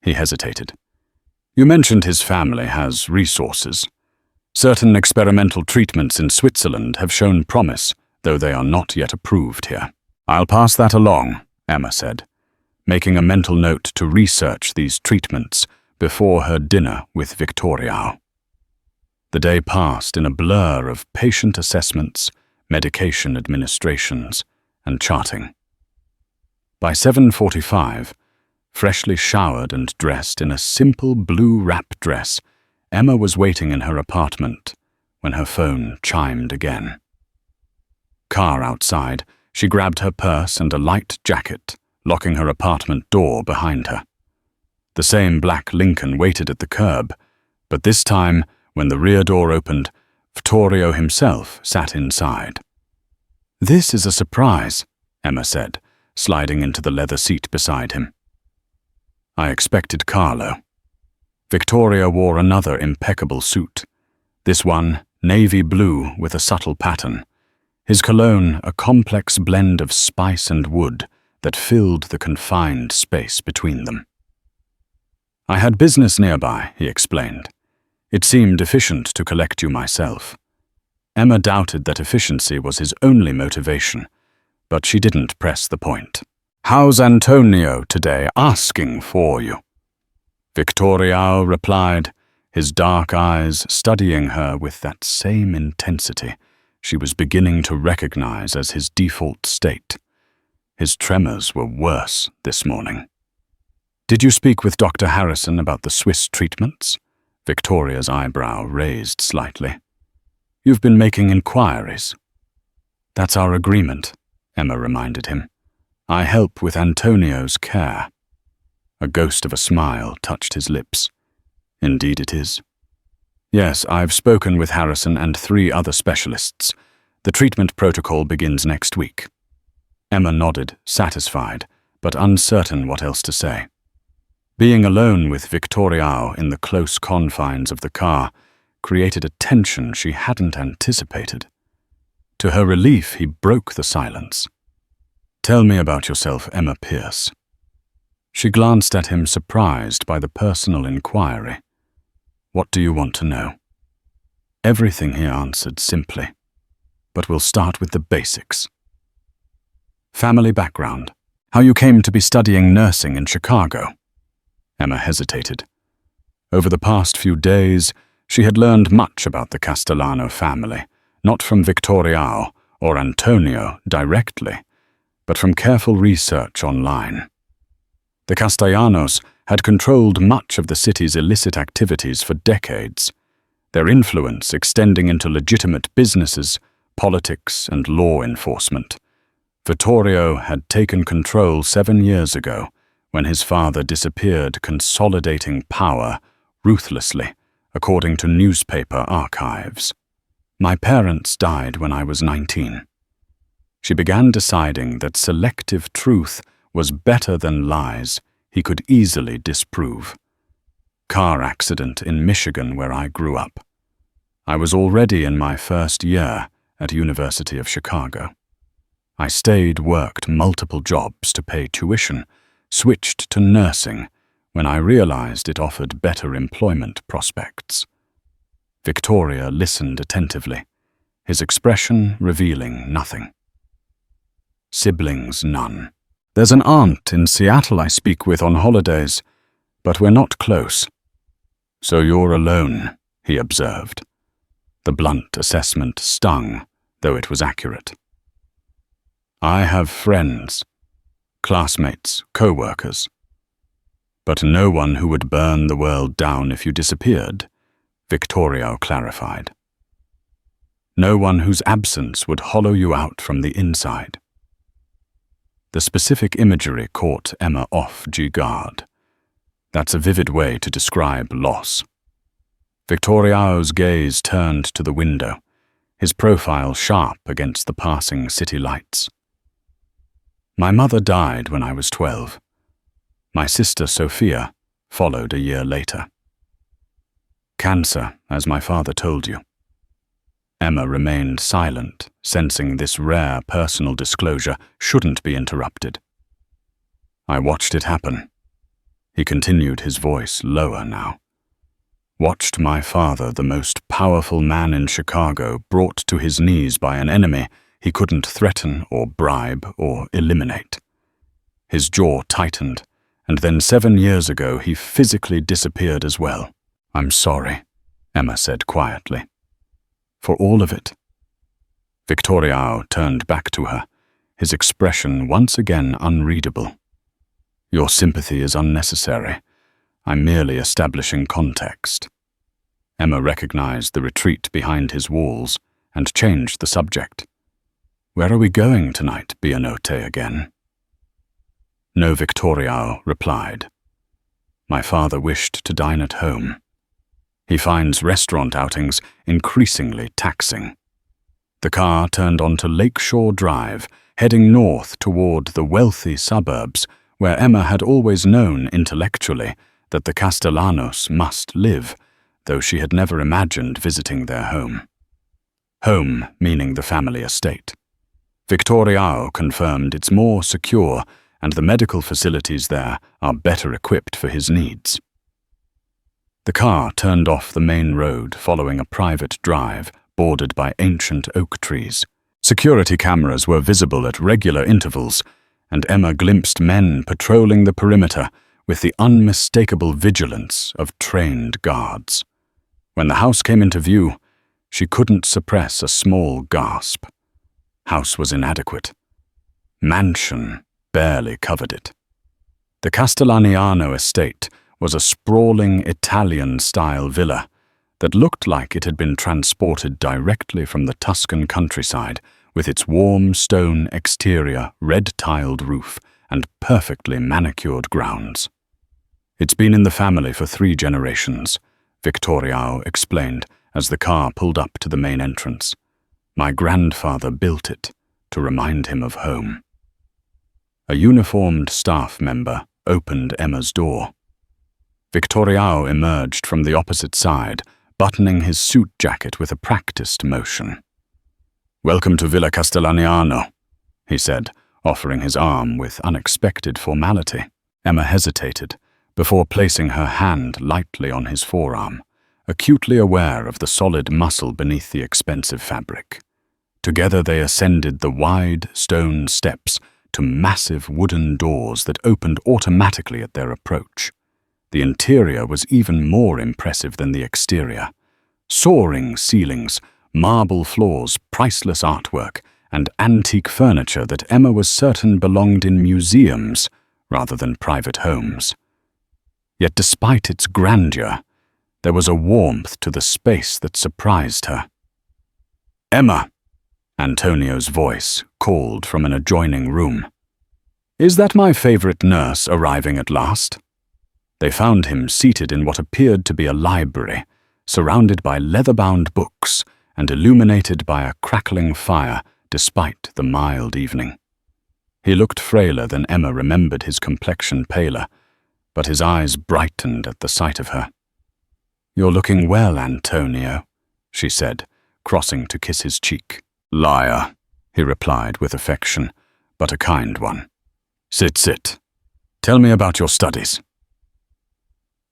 He hesitated. "You mentioned his family has resources. Certain experimental treatments in Switzerland have shown promise, though they are not yet approved here." "I'll pass that along," Emma said, making a mental note to research these treatments before her dinner with Vitorio. The day passed in a blur of patient assessments, medication administrations, and charting. By 7:45, freshly showered and dressed in a simple blue wrap dress, Emma was waiting in her apartment when her phone chimed again. Car outside, she grabbed her purse and a light jacket, locking her apartment door behind her. The same black Lincoln waited at the curb, but this time, when the rear door opened, Vitorio himself sat inside. "This is a surprise," Emma said, sliding into the leather seat beside him. "I expected Carlo." Vitorio wore another impeccable suit, this one navy blue with a subtle pattern, his cologne a complex blend of spice and wood that filled the confined space between them. "I had business nearby," he explained. "It seemed efficient to collect you myself." Emma doubted that efficiency was his only motivation, but she didn't press the point. "How's Antonio today? Asking for you." Vitorio replied, his dark eyes studying her with that same intensity she was beginning to recognize as his default state. His tremors were worse this morning. "Did you speak with Dr. Harrison about the Swiss treatments?" Victoria's eyebrow raised slightly. "You've been making inquiries." "That's our agreement," Emma reminded him. "I help with Antonio's care." A ghost of a smile touched his lips. "Indeed it is." "Yes, I've spoken with Harrison and 3 other specialists. The treatment protocol begins next week." Emma nodded, satisfied, but uncertain what else to say. Being alone with Vitorio in the close confines of the car created a tension she hadn't anticipated. To her relief, he broke the silence. "Tell me about yourself, Emma Pierce." She glanced at him, surprised by the personal inquiry. "What do you want to know?" "Everything," he answered simply. "But we'll start with the basics." "Family background. How you came to be studying nursing in Chicago." Emma hesitated. Over the past few days, she had learned much about the Castellano family, not from Vitorio or Antonio directly, but from careful research online. The Castellanos had controlled much of the city's illicit activities for decades, their influence extending into legitimate businesses, politics, and law enforcement. Vitorio had taken control 7 years ago, when his father disappeared, consolidating power ruthlessly, according to newspaper archives. "My parents died when I was 19. She began deciding that selective truth was better than lies he could easily disprove. Car accident in Michigan, where I grew up. I was already in my first year at University of Chicago. I worked multiple jobs to pay tuition, switched to nursing when I realized it offered better employment prospects." Vitorio listened attentively, his expression revealing nothing. "Siblings, none. There's an aunt in Seattle I speak with on holidays, but we're not close. So you're alone, he observed. The blunt assessment stung, though it was accurate. I have friends, classmates, co-workers, but no one who would burn the world down if you disappeared, Vitorio clarified. No one whose absence would hollow you out from the inside. The specific imagery caught Emma off guard. That's a vivid way to describe loss. Vitorio's gaze turned to the window, his profile sharp against the passing city lights. My mother died when I was 12. My sister Sophia followed a year later. Cancer, as my father told you. Emma remained silent, sensing this rare personal disclosure shouldn't be interrupted. I watched it happen. He continued, his voice lower now. Watched my father, the most powerful man in Chicago, brought to his knees by an enemy he couldn't threaten or bribe or eliminate. His jaw tightened, and then 7 years ago he physically disappeared as well. I'm sorry, Emma said quietly. For all of it. Vitorio turned back to her, his expression once again unreadable. Your sympathy is unnecessary. I'm merely establishing context. Emma recognized the retreat behind his walls and changed the subject. Where are we going tonight, Bianote again? No, Vitorio replied. My father wished to dine at home. He finds restaurant outings increasingly taxing. The car turned onto Lakeshore Drive, heading north toward the wealthy suburbs where Emma had always known intellectually that the Castellanos must live, though she had never imagined visiting their home. Home meaning the family estate. Vitorio confirmed it's more secure and the medical facilities there are better equipped for his needs. The car turned off the main road following a private drive bordered by ancient oak trees. Security cameras were visible at regular intervals, and Emma glimpsed men patrolling the perimeter with the unmistakable vigilance of trained guards. When the house came into view, she couldn't suppress a small gasp. House was inadequate. Mansion barely covered it. The Castellaniano estate was a sprawling Italian-style villa that looked like it had been transported directly from the Tuscan countryside with its warm stone exterior, red-tiled roof, and perfectly manicured grounds. It's been in the family for 3 generations, Vitorio explained as the car pulled up to the main entrance. My grandfather built it to remind him of home. A uniformed staff member opened Emma's door. Vitorio emerged from the opposite side, buttoning his suit jacket with a practiced motion. Welcome to Villa Castellaniano, he said, offering his arm with unexpected formality. Emma hesitated, before placing her hand lightly on his forearm, acutely aware of the solid muscle beneath the expensive fabric. Together they ascended the wide stone steps to massive wooden doors that opened automatically at their approach. The interior was even more impressive than the exterior. Soaring ceilings, marble floors, priceless artwork, and antique furniture that Emma was certain belonged in museums rather than private homes. Yet despite its grandeur, there was a warmth to the space that surprised her. Emma, Antonio's voice called from an adjoining room. Is that my favorite nurse arriving at last? They found him seated in what appeared to be a library, surrounded by leather-bound books and illuminated by a crackling fire despite the mild evening. He looked frailer than Emma remembered his complexion paler, but his eyes brightened at the sight of her. You're looking well, Antonio, she said, crossing to kiss his cheek. Liar, he replied with affection, but a kind one. Sit. Tell me about your studies.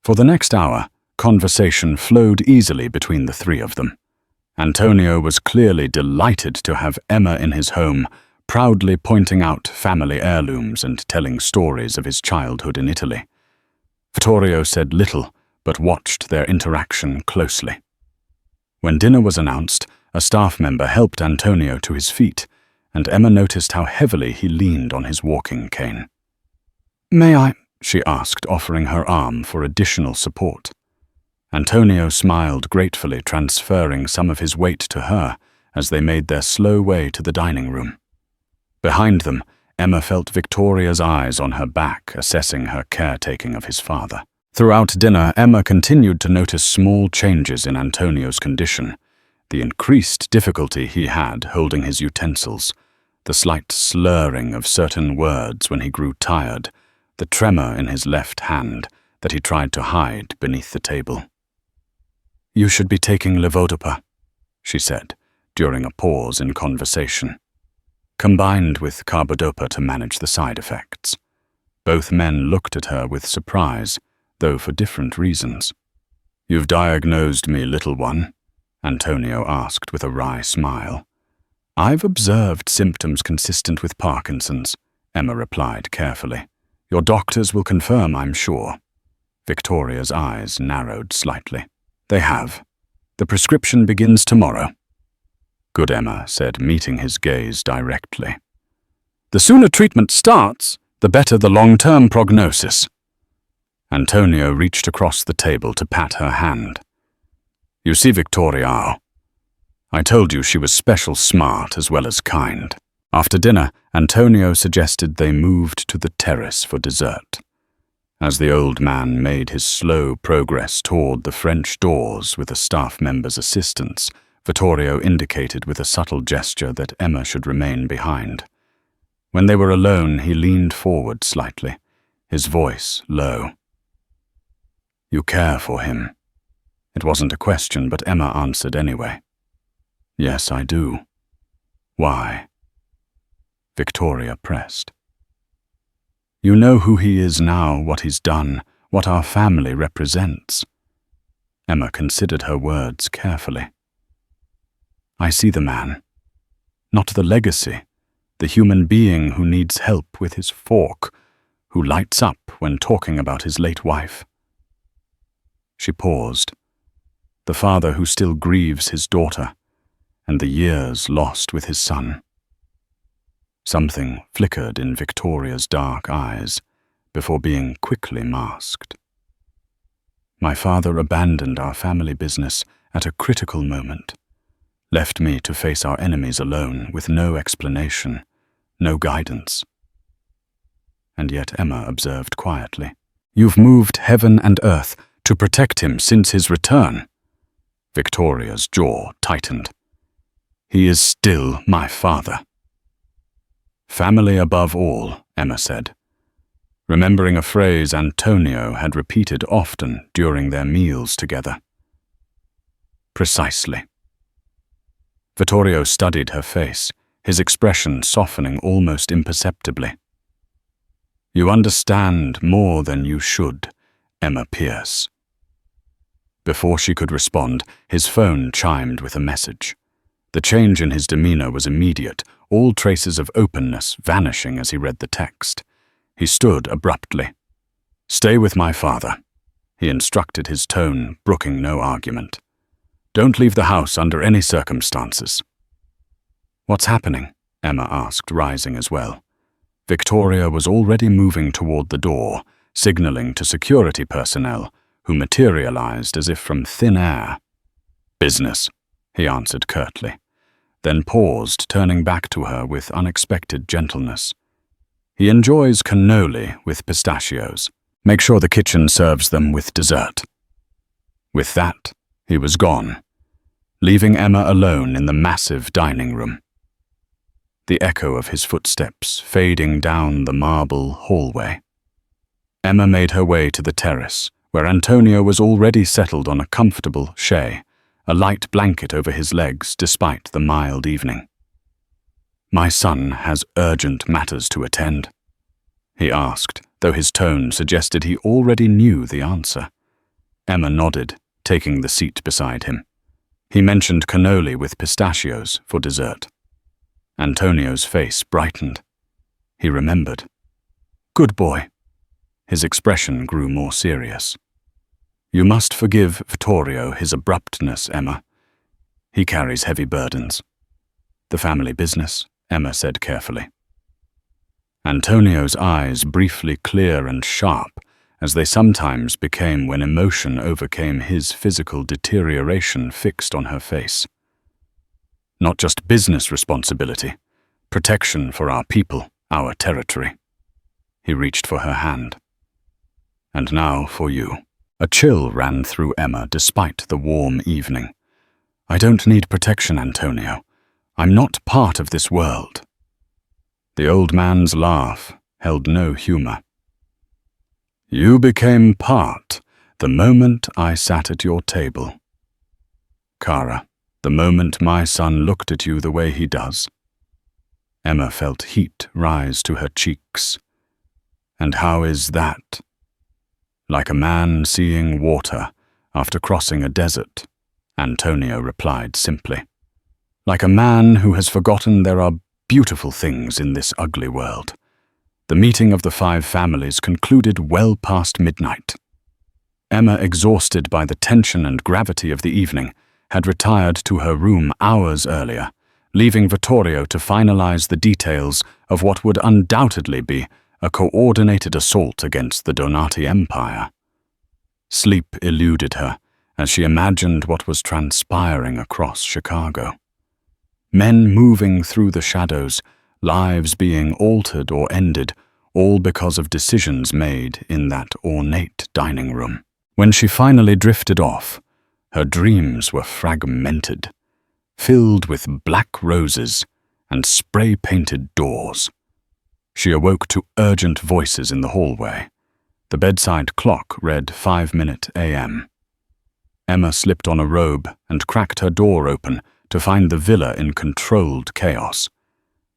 For the next hour, conversation flowed easily between the 3 of them. Antonio was clearly delighted to have Emma in his home, proudly pointing out family heirlooms and telling stories of his childhood in Italy. Vittorio said little, but watched their interaction closely. When dinner was announced, a staff member helped Antonio to his feet, and Emma noticed how heavily he leaned on his walking cane. "May I?" she asked, offering her arm for additional support. Antonio smiled gratefully, transferring some of his weight to her as they made their slow way to the dining room. Behind them, Emma felt Victoria's eyes on her back, assessing her caretaking of his father. Throughout dinner, Emma continued to notice small changes in Antonio's condition, the increased difficulty he had holding his utensils, the slight slurring of certain words when he grew tired, the tremor in his left hand that he tried to hide beneath the table. "You should be taking levodopa," she said, during a pause in conversation. Combined with carbidopa to manage the side effects. Both men looked at her with surprise, though for different reasons. "You've diagnosed me, little one?" Antonio asked with a wry smile. "I've observed symptoms consistent with Parkinson's," Emma replied carefully. "Your doctors will confirm, I'm sure." Victoria's eyes narrowed slightly. "They have. The prescription begins tomorrow." "Good," Emma said, meeting his gaze directly. "The sooner treatment starts, the better the long-term prognosis." Antonio reached across the table to pat her hand. "You see, Victoria, I told you she was special smart as well as kind." After dinner, Antonio suggested they moved to the terrace for dessert. As the old man made his slow progress toward the French doors with a staff member's assistance, Vittorio indicated with a subtle gesture that Emma should remain behind. When they were alone, he leaned forward slightly, his voice low. "You care for him?" It wasn't a question, but Emma answered anyway. "Yes, I do." "Why?" Victoria pressed. "You know who he is now, what he's done, what our family represents." Emma considered her words carefully. "I see the man, not the legacy, the human being who needs help with his fork, who lights up when talking about his late wife." She paused. The father who still grieves his daughter, and the years lost with his son. Something flickered in Victoria's dark eyes before being quickly masked. "My father abandoned our family business at a critical moment, left me to face our enemies alone with no explanation, no guidance." And yet Emma observed quietly, "You've moved heaven and earth to protect him since his return." Victoria's jaw tightened. "He is still my father." "Family above all," Emma said, remembering a phrase Antonio had repeated often during their meals together. "Precisely." Vittorio studied her face, his expression softening almost imperceptibly. "You understand more than you should, Emma Pierce." Before she could respond, his phone chimed with a message. The change in his demeanor was immediate, all traces of openness vanishing as he read the text. He stood abruptly. "Stay with my father," he instructed, his tone brooking no argument. "Don't leave the house under any circumstances." "What's happening?" Emma asked, rising as well. Victoria was already moving toward the door, signaling to security personnel, who materialized as if from thin air. "Business," he answered curtly, then paused, turning back to her with unexpected gentleness. "He enjoys cannoli with pistachios. Make sure the kitchen serves them with dessert." With that, he was gone, leaving Emma alone in the massive dining room. The echo of his footsteps fading down the marble hallway. Emma made her way to the terrace, where Antonio was already settled on a comfortable chaise, a light blanket over his legs despite the mild evening. "My son has urgent matters to attend?" he asked, though his tone suggested he already knew the answer. Emma nodded, taking the seat beside him. "He mentioned cannoli with pistachios for dessert." Antonio's face brightened. He remembered. "Good boy." His expression grew more serious. "You must forgive Vittorio his abruptness, Emma. He carries heavy burdens." "The family business," Emma said carefully. Antonio's eyes, briefly clear and sharp, as they sometimes became when emotion overcame his physical deterioration, fixed on her face. "Not just business responsibility, protection for our people, our territory." He reached for her hand. "And now for you." A chill ran through Emma despite the warm evening. "I don't need protection, Antonio. I'm not part of this world." The old man's laugh held no humor. "You became part the moment I sat at your table. Kara, the moment my son looked at you the way he does." Emma felt heat rise to her cheeks. "And how is that?" "Like a man seeing water after crossing a desert," Antonio replied simply. "Like a man who has forgotten there are beautiful things in this ugly world." The meeting of the 5 families concluded well past midnight. Emma, exhausted by the tension and gravity of the evening, had retired to her room hours earlier, leaving Vittorio to finalize the details of what would undoubtedly be a coordinated assault against the Donati Empire. Sleep eluded her as she imagined what was transpiring across Chicago. Men moving through the shadows, lives being altered or ended, all because of decisions made in that ornate dining room. When she finally drifted off, her dreams were fragmented, filled with black roses and spray-painted doors. She awoke to urgent voices in the hallway. The bedside clock read 5 a.m. Emma slipped on a robe and cracked her door open to find the villa in controlled chaos.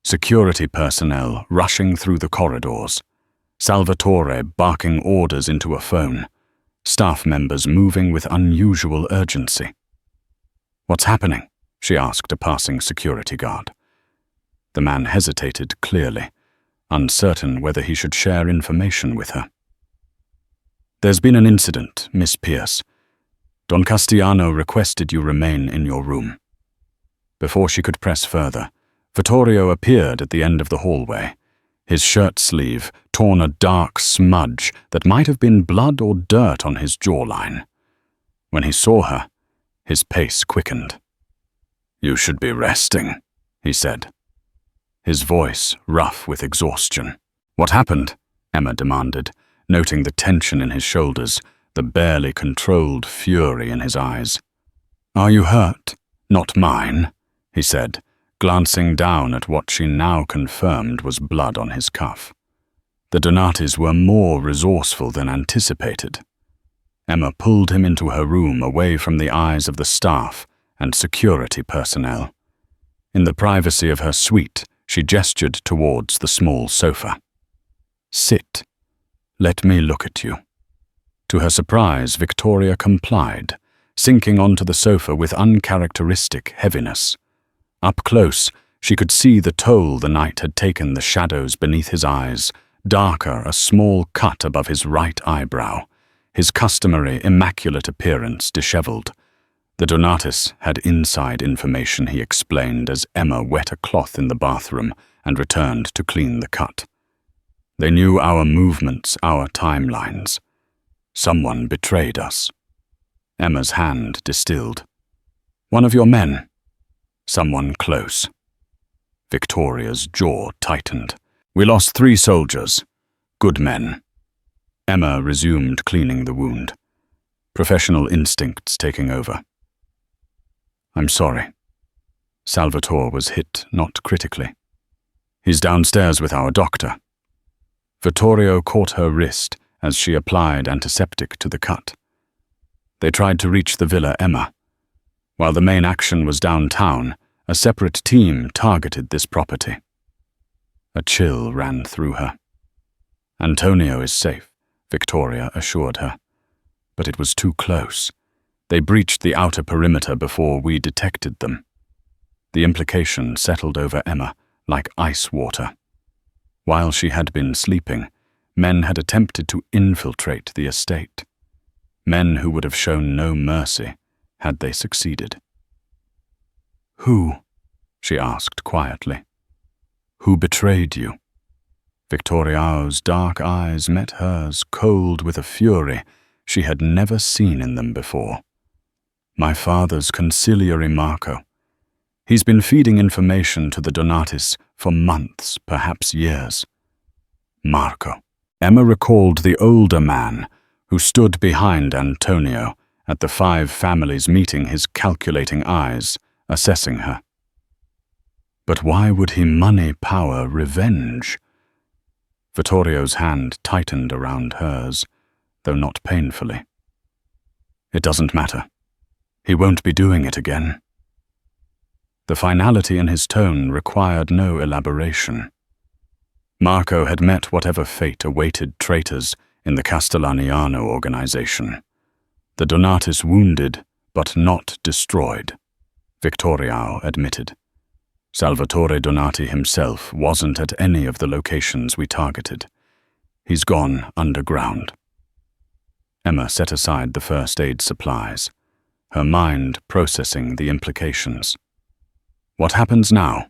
Security personnel rushing through the corridors, Salvatore barking orders into a phone, staff members moving with unusual urgency. "What's happening?" she asked a passing security guard. The man hesitated clearly, uncertain whether he should share information with her. "There's been an incident, Miss Pierce. Don Castellano requested you remain in your room." Before she could press further, Vittorio appeared at the end of the hallway, his shirt sleeve torn a dark smudge that might have been blood or dirt on his jawline. When he saw her, his pace quickened. "You should be resting," he said, his voice rough with exhaustion. "What happened?" Emma demanded, noting the tension in his shoulders, the barely controlled fury in his eyes. "Are you hurt?" "Not mine," he said, glancing down at what she now confirmed was blood on his cuff. The Donatis were more resourceful than anticipated. Emma pulled him into her room away from the eyes of the staff and security personnel. In the privacy of her suite, she gestured towards the small sofa. "Sit. Let me look at you." To her surprise, Victoria complied, sinking onto the sofa with uncharacteristic heaviness. Up close, she could see the toll the night had taken, the shadows beneath his eyes, darker, a small cut above his right eyebrow, his customary immaculate appearance disheveled. The Donatis had inside information, he explained as Emma wet a cloth in the bathroom and returned to clean the cut. They knew our movements, our timelines. Someone betrayed us. Emma's hand distilled. "One of your men." "Someone close." Victoria's jaw tightened. "We lost 3 soldiers. Good men." Emma resumed cleaning the wound, professional instincts taking over. "I'm sorry." Salvatore was hit, not critically. "He's downstairs with our doctor." Vittorio caught her wrist as she applied antiseptic to the cut. They tried to reach the Villa Emma. While the main action was downtown, a separate team targeted this property. A chill ran through her. "Antonio is safe," Victoria assured her. But it was too close. They breached the outer perimeter before we detected them. The implication settled over Emma, like ice water. While she had been sleeping, men had attempted to infiltrate the estate. Men who would have shown no mercy had they succeeded. "Who?" she asked quietly. "Who betrayed you?" Vitoriao's dark eyes met hers, cold with a fury she had never seen in them before. "My father's consigliere Marco. He's been feeding information to the Donatis for months, perhaps years." Marco. Emma recalled the older man who stood behind Antonio at the five families meeting, his calculating eyes assessing her. But why would he money, power, revenge? Vittorio's hand tightened around hers, though not painfully. "It doesn't matter. He won't be doing it again." The finality in his tone required no elaboration. Marco had met whatever fate awaited traitors in the Castellaniano organization. The Donatis wounded, but not destroyed, Vitoriao admitted. Salvatore Donati himself wasn't at any of the locations we targeted. He's gone underground. Emma set aside the first aid supplies, her mind processing the implications. What happens now?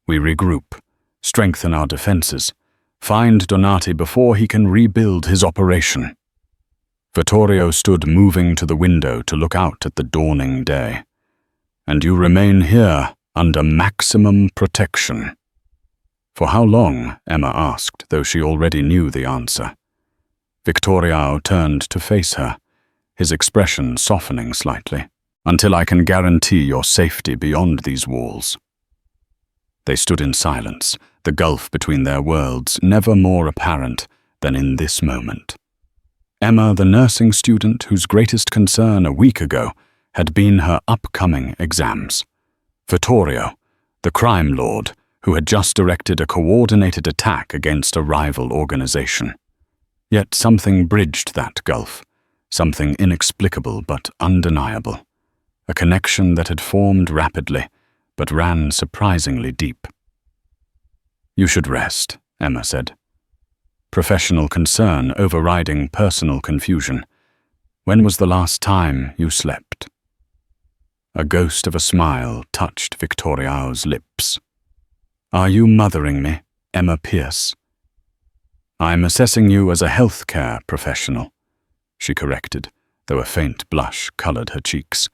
We regroup, strengthen our defenses, find Donati before he can rebuild his operation. Vittorio stood moving to the window to look out at the dawning day. "And you remain here under maximum protection." "For how long?" Emma asked, though she already knew the answer. Vitoriao turned to face her, his expression softening slightly. "Until I can guarantee your safety beyond these walls." They stood in silence, the gulf between their worlds never more apparent than in this moment. Emma, the nursing student whose greatest concern a week ago had been her upcoming exams. Vittorio, the crime lord who had just directed a coordinated attack against a rival organization. Yet something bridged that gulf, something inexplicable but undeniable, a connection that had formed rapidly but ran surprisingly deep. "You should rest," Emma said. Professional concern overriding personal confusion. "When was the last time you slept?" A ghost of a smile touched Vitoriao's lips. "Are you mothering me, Emma Pierce?" "I'm assessing you as a healthcare professional," she corrected, though a faint blush colored her cheeks.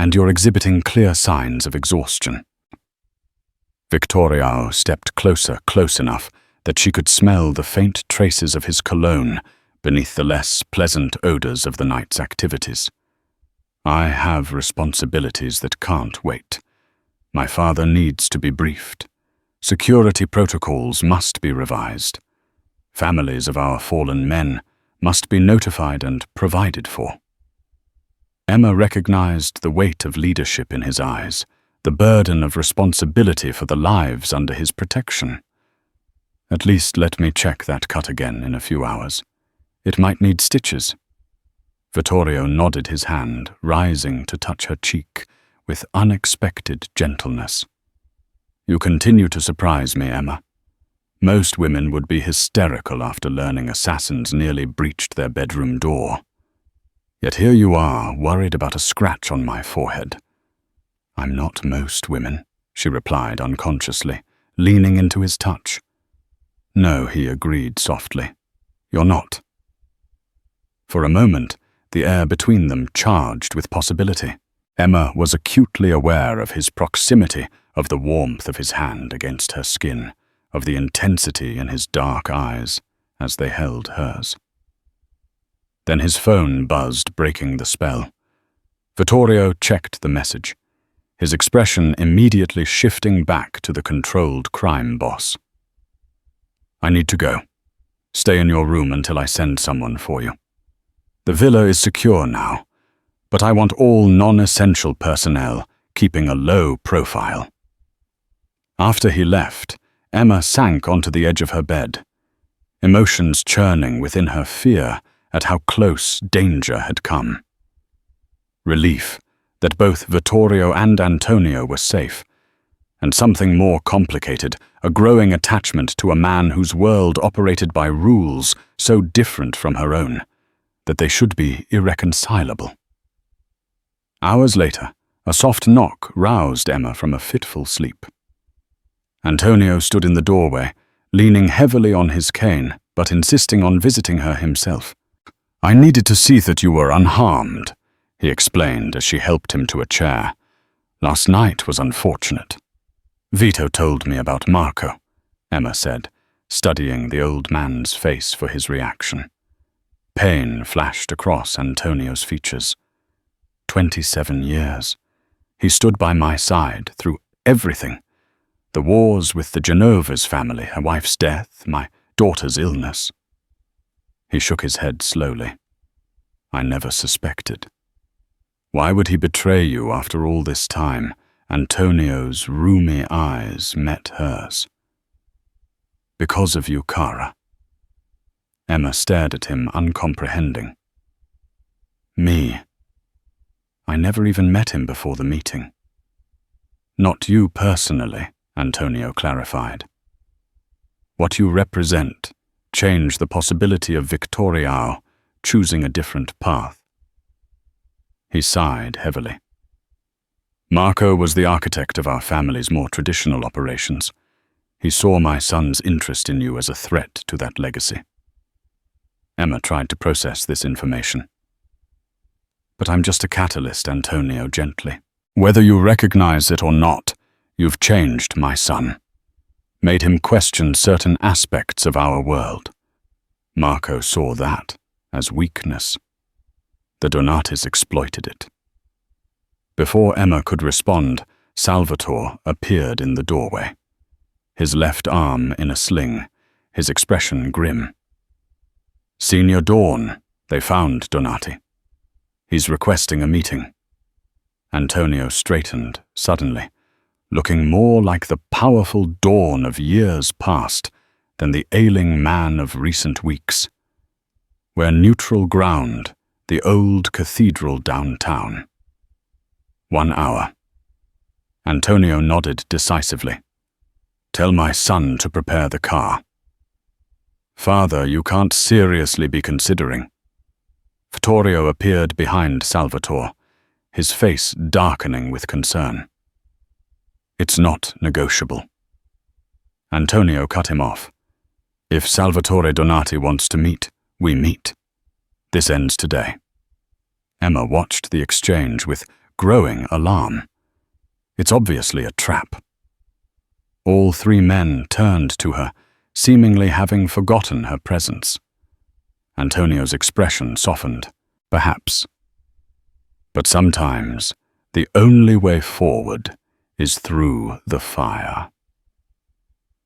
"And you're exhibiting clear signs of exhaustion." Vitoriao stepped closer, close enough that she could smell the faint traces of his cologne beneath the less pleasant odors of the night's activities. "I have responsibilities that can't wait. My father needs to be briefed. Security protocols must be revised. Families of our fallen men must be notified and provided for." Emma recognized the weight of leadership in his eyes, the burden of responsibility for the lives under his protection. "At least let me check that cut again in a few hours. It might need stitches." Vittorio nodded his hand, rising to touch her cheek with unexpected gentleness. "You continue to surprise me, Emma. Most women would be hysterical after learning assassins nearly breached their bedroom door. Yet here you are, worried about a scratch on my forehead." "I'm not most women," she replied unconsciously, leaning into his touch. "No," he agreed softly. "You're not." For a moment, the air between them charged with possibility. Emma was acutely aware of his proximity, of the warmth of his hand against her skin, of the intensity in his dark eyes as they held hers. Then his phone buzzed, breaking the spell. Vittorio checked the message, his expression immediately shifting back to the controlled crime boss. "I need to go. Stay in your room until I send someone for you. The villa is secure now, but I want all non-essential personnel keeping a low profile." After he left, Emma sank onto the edge of her bed, emotions churning within her, fear at how close danger had come. Relief that both Vittorio and Antonio were safe, And something more complicated, a growing attachment to a man whose world operated by rules so different from her own that they should be irreconcilable. Hours later, a soft knock roused Emma from a fitful sleep. Antonio stood in the doorway, leaning heavily on his cane, but insisting on visiting her himself. "I needed to see that you were unharmed," he explained as she helped him to a chair. "Last night was unfortunate." "Vito told me about Marco," Emma said, studying the old man's face for his reaction. Pain flashed across Antonio's features. 27 years. He stood by my side through everything. The wars with the Genova's family, her wife's death, my daughter's illness. He shook his head slowly. "I never suspected. Why would he betray you after all this time?" Antonio's rheumy eyes met hers. "Because of you, Cara." Emma stared at him, uncomprehending. "Me? I never even met him before the meeting." "Not you personally," Antonio clarified. "What you represent changed the possibility of Vitoriao choosing a different path." He sighed heavily. "Marco was the architect of our family's more traditional operations. He saw my son's interest in you as a threat to that legacy." Emma tried to process this information. "But I'm just a catalyst," Antonio gently. "Whether you recognize it or not, you've changed my son. Made him question certain aspects of our world. Marco saw that as weakness. The Donatis exploited it." Before Emma could respond, Salvatore appeared in the doorway, his left arm in a sling, his expression grim. "Signor Dawn, they found Donati. He's requesting a meeting." Antonio straightened suddenly, looking more like the powerful Dawn of years past than the ailing man of recent weeks. Where neutral ground, the old cathedral downtown. 1 hour. Antonio nodded decisively. "Tell my son to prepare the car." "Father, you can't seriously be considering." Vittorio appeared behind Salvatore, his face darkening with concern. "It's not negotiable." Antonio cut him off. "If Salvatore Donati wants to meet, we meet. This ends today." Emma watched the exchange with growing alarm. It's obviously a trap. All three men turned to her, seemingly having forgotten her presence. Antonio's expression softened. "Perhaps. But sometimes the only way forward is through the fire."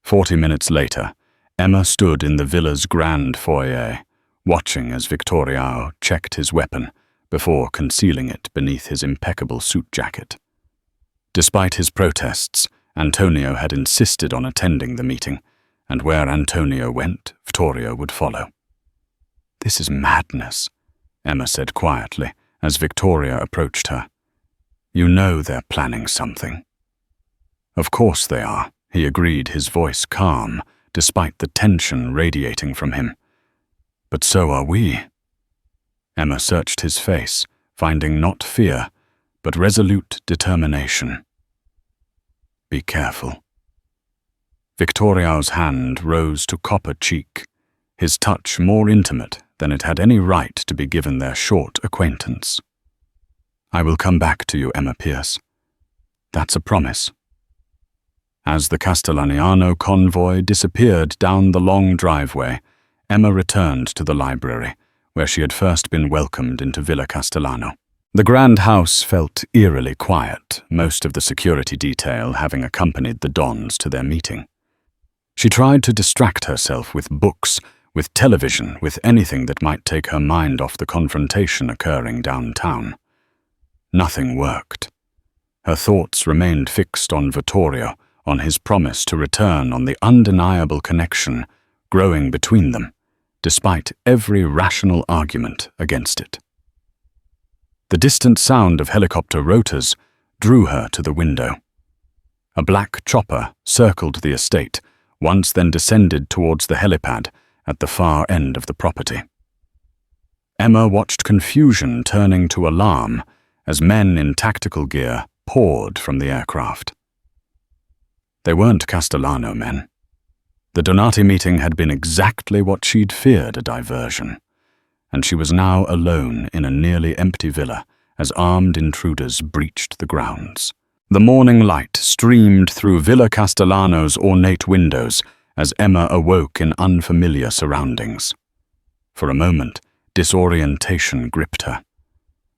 40 minutes later, Emma stood in the villa's grand foyer, watching as Vitoriao checked his weapon before concealing it beneath his impeccable suit jacket. Despite his protests, Antonio had insisted on attending the meeting, and where Antonio went, Vittorio would follow. "This is madness," Emma said quietly as Victoria approached her. "You know they're planning something." "Of course they are," he agreed, his voice calm, despite the tension radiating from him. "But so are we." Emma searched his face, finding not fear, but resolute determination. "Be careful." Victoria's hand rose to copper cheek, his touch more intimate than it had any right to be given their short acquaintance. "I will come back to you, Emma Pierce. That's a promise." As the Castellaniano convoy disappeared down the long driveway, Emma returned to the library, where she had first been welcomed into Villa Castellano. The grand house felt eerily quiet, most of the security detail having accompanied the Dons to their meeting. She tried to distract herself with books, with television, with anything that might take her mind off the confrontation occurring downtown. Nothing worked. Her thoughts remained fixed on Vittorio, on his promise to return, on the undeniable connection growing between them, despite every rational argument against it. The distant sound of helicopter rotors drew her to the window. A black chopper circled the estate, once then descended towards the helipad at the far end of the property. Emma watched confusion turning to alarm as men in tactical gear poured from the aircraft. They weren't Castellano men. The Donati meeting had been exactly what she'd feared, a diversion, and she was now alone in a nearly empty villa as armed intruders breached the grounds. The morning light streamed through Villa Castellano's ornate windows as Emma awoke in unfamiliar surroundings. For a moment, disorientation gripped her.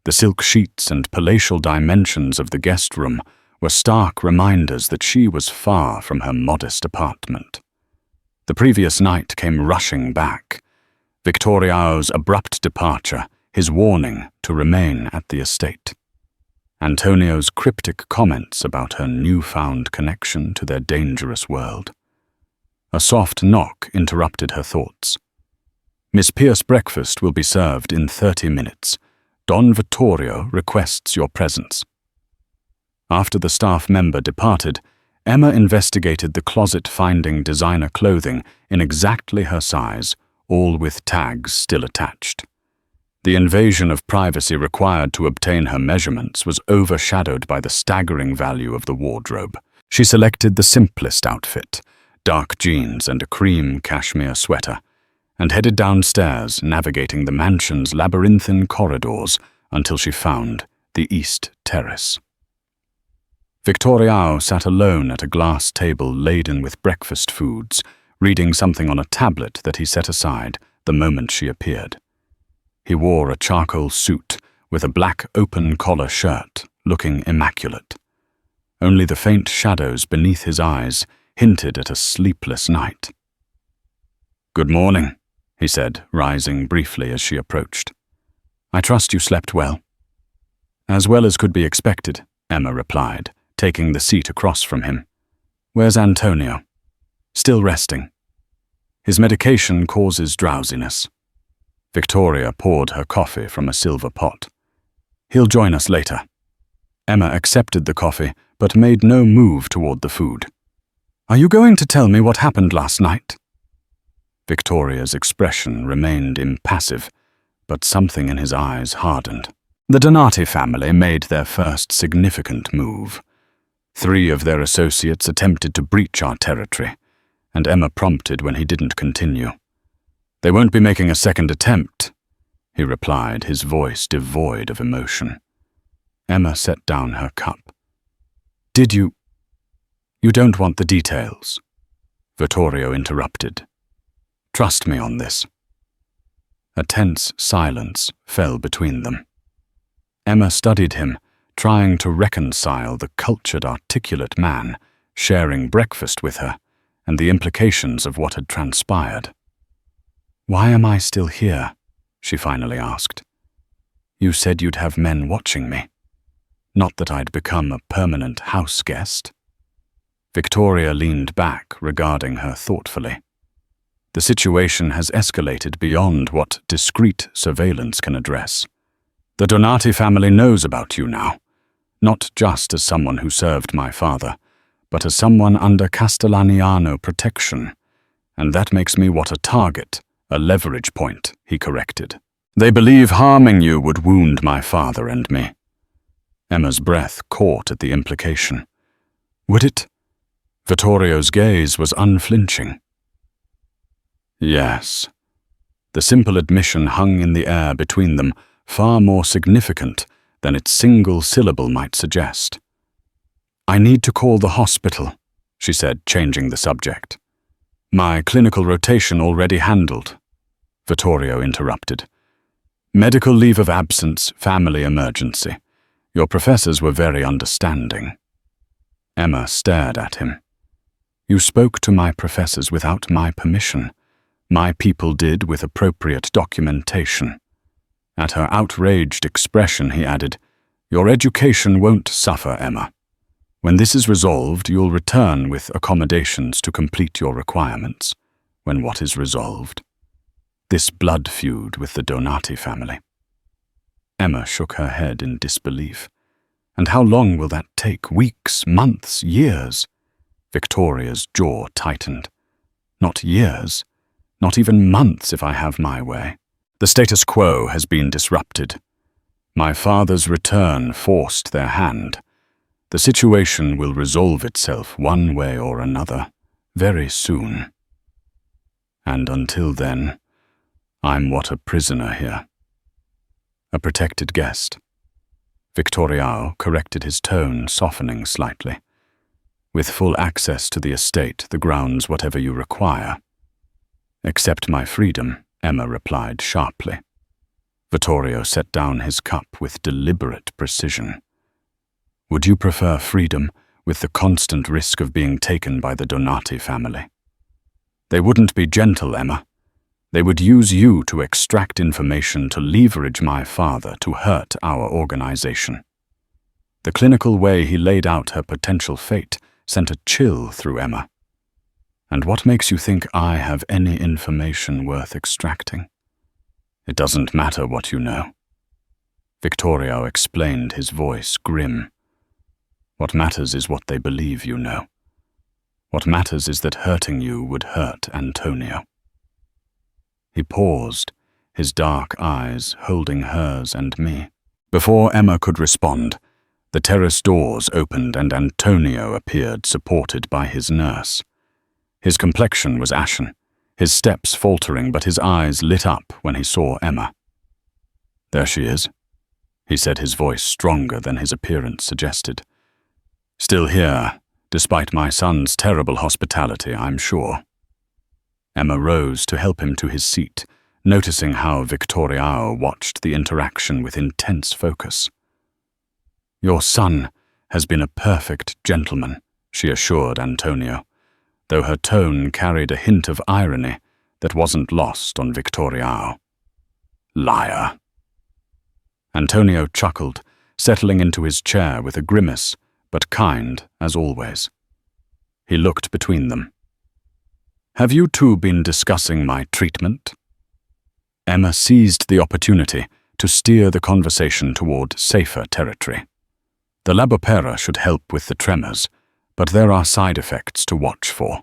The silk sheets and palatial dimensions of the guest room were stark reminders that she was far from her modest apartment. The previous night came rushing back. Vitoriao's abrupt departure, his warning to remain at the estate. Antonio's cryptic comments about her newfound connection to their dangerous world. A soft knock interrupted her thoughts. "Miss Pierce breakfast will be served in 30 minutes. Don Vitorio requests your presence." After the staff member departed, Emma investigated the closet, finding designer clothing in exactly her size, all with tags still attached. The invasion of privacy required to obtain her measurements was overshadowed by the staggering value of the wardrobe. She selected the simplest outfit, dark jeans and a cream cashmere sweater, and headed downstairs, navigating the mansion's labyrinthine corridors until she found the East Terrace. Vitoriao sat alone at a glass table laden with breakfast foods, reading something on a tablet that he set aside the moment she appeared. He wore a charcoal suit with a black open-collar shirt, looking immaculate. Only the faint shadows beneath his eyes hinted at a sleepless night. "Good morning," he said, rising briefly as she approached. "I trust you slept well." "As well as could be expected," Emma replied, taking the seat across from him. "Where's Antonio?" "Still resting. His medication causes drowsiness." Victoria poured her coffee from a silver pot. "He'll join us later." Emma accepted the coffee, but made no move toward the food. "Are you going to tell me what happened last night?" Victoria's expression remained impassive, but something in his eyes hardened. The Donati family made their first significant move. 3 of their associates attempted to breach our territory, and Emma prompted when he didn't continue. "They won't be making a second attempt," he replied, his voice devoid of emotion. Emma set down her cup. "Did you... You don't want the details," Vittorio interrupted. "Trust me on this." A tense silence fell between them. Emma studied him, trying to reconcile the cultured, articulate man sharing breakfast with her and the implications of what had transpired. "Why am I still here?" she finally asked. "You said you'd have men watching me. Not that I'd become a permanent house guest." Victoria leaned back, regarding her thoughtfully. "The situation has escalated beyond what discreet surveillance can address. The Donati family knows about you now, not just as someone who served my father, but as someone under Castellaniano protection, and that makes me what a target, a leverage point," he corrected. "They believe harming you would wound my father and me." Emma's breath caught at the implication. "Would it?" Vittorio's gaze was unflinching. "Yes." The simple admission hung in the air between them, far more significant than its single syllable might suggest. "I need to call the hospital," she said, changing the subject. "My clinical rotation already handled," Vittorio interrupted. "Medical leave of absence, family emergency. Your professors were very understanding." Emma stared at him. "You spoke to my professors without my permission. My people did with appropriate documentation." At her outraged expression, he added, "Your education won't suffer, Emma. When this is resolved, you'll return with accommodations to complete your requirements. When what is resolved? This blood feud with the Donati family." Emma shook her head in disbelief. And how long will that take? Weeks, months, years? Victoria's jaw tightened. Not years. Not even months if I have my way. The status quo has been disrupted. My father's return forced their hand. The situation will resolve itself one way or another, very soon. And until then, I'm what a prisoner here. A protected guest. Victorio corrected his tone, softening slightly. With full access to the estate, the grounds, whatever you require. Except my freedom, Emma replied sharply. Vittorio set down his cup with deliberate precision. Would you prefer freedom with the constant risk of being taken by the Donati family? They wouldn't be gentle, Emma. They would use you to extract information to leverage my father to hurt our organization. The clinical way he laid out her potential fate sent a chill through Emma. And what makes you think I have any information worth extracting? It doesn't matter what you know. Vittorio explained, his voice grim. What matters is what they believe you know. What matters is that hurting you would hurt Antonio. He paused, his dark eyes holding hers and me. Before Emma could respond, the terrace doors opened and Antonio appeared, supported by his nurse. His complexion was ashen, his steps faltering, but his eyes lit up when he saw Emma. There she is, he said, his voice stronger than his appearance suggested. Still here, despite my son's terrible hospitality, I'm sure. Emma rose to help him to his seat, noticing how Vittorio watched the interaction with intense focus. Your son has been a perfect gentleman, she assured Antonio, though her tone carried a hint of irony that wasn't lost on Vittorio. Liar. Antonio chuckled, settling into his chair with a grimace, but kind as always. He looked between them. Have you two been discussing my treatment? Emma seized the opportunity to steer the conversation toward safer territory. The labopera should help with the tremors, but there are side effects to watch for.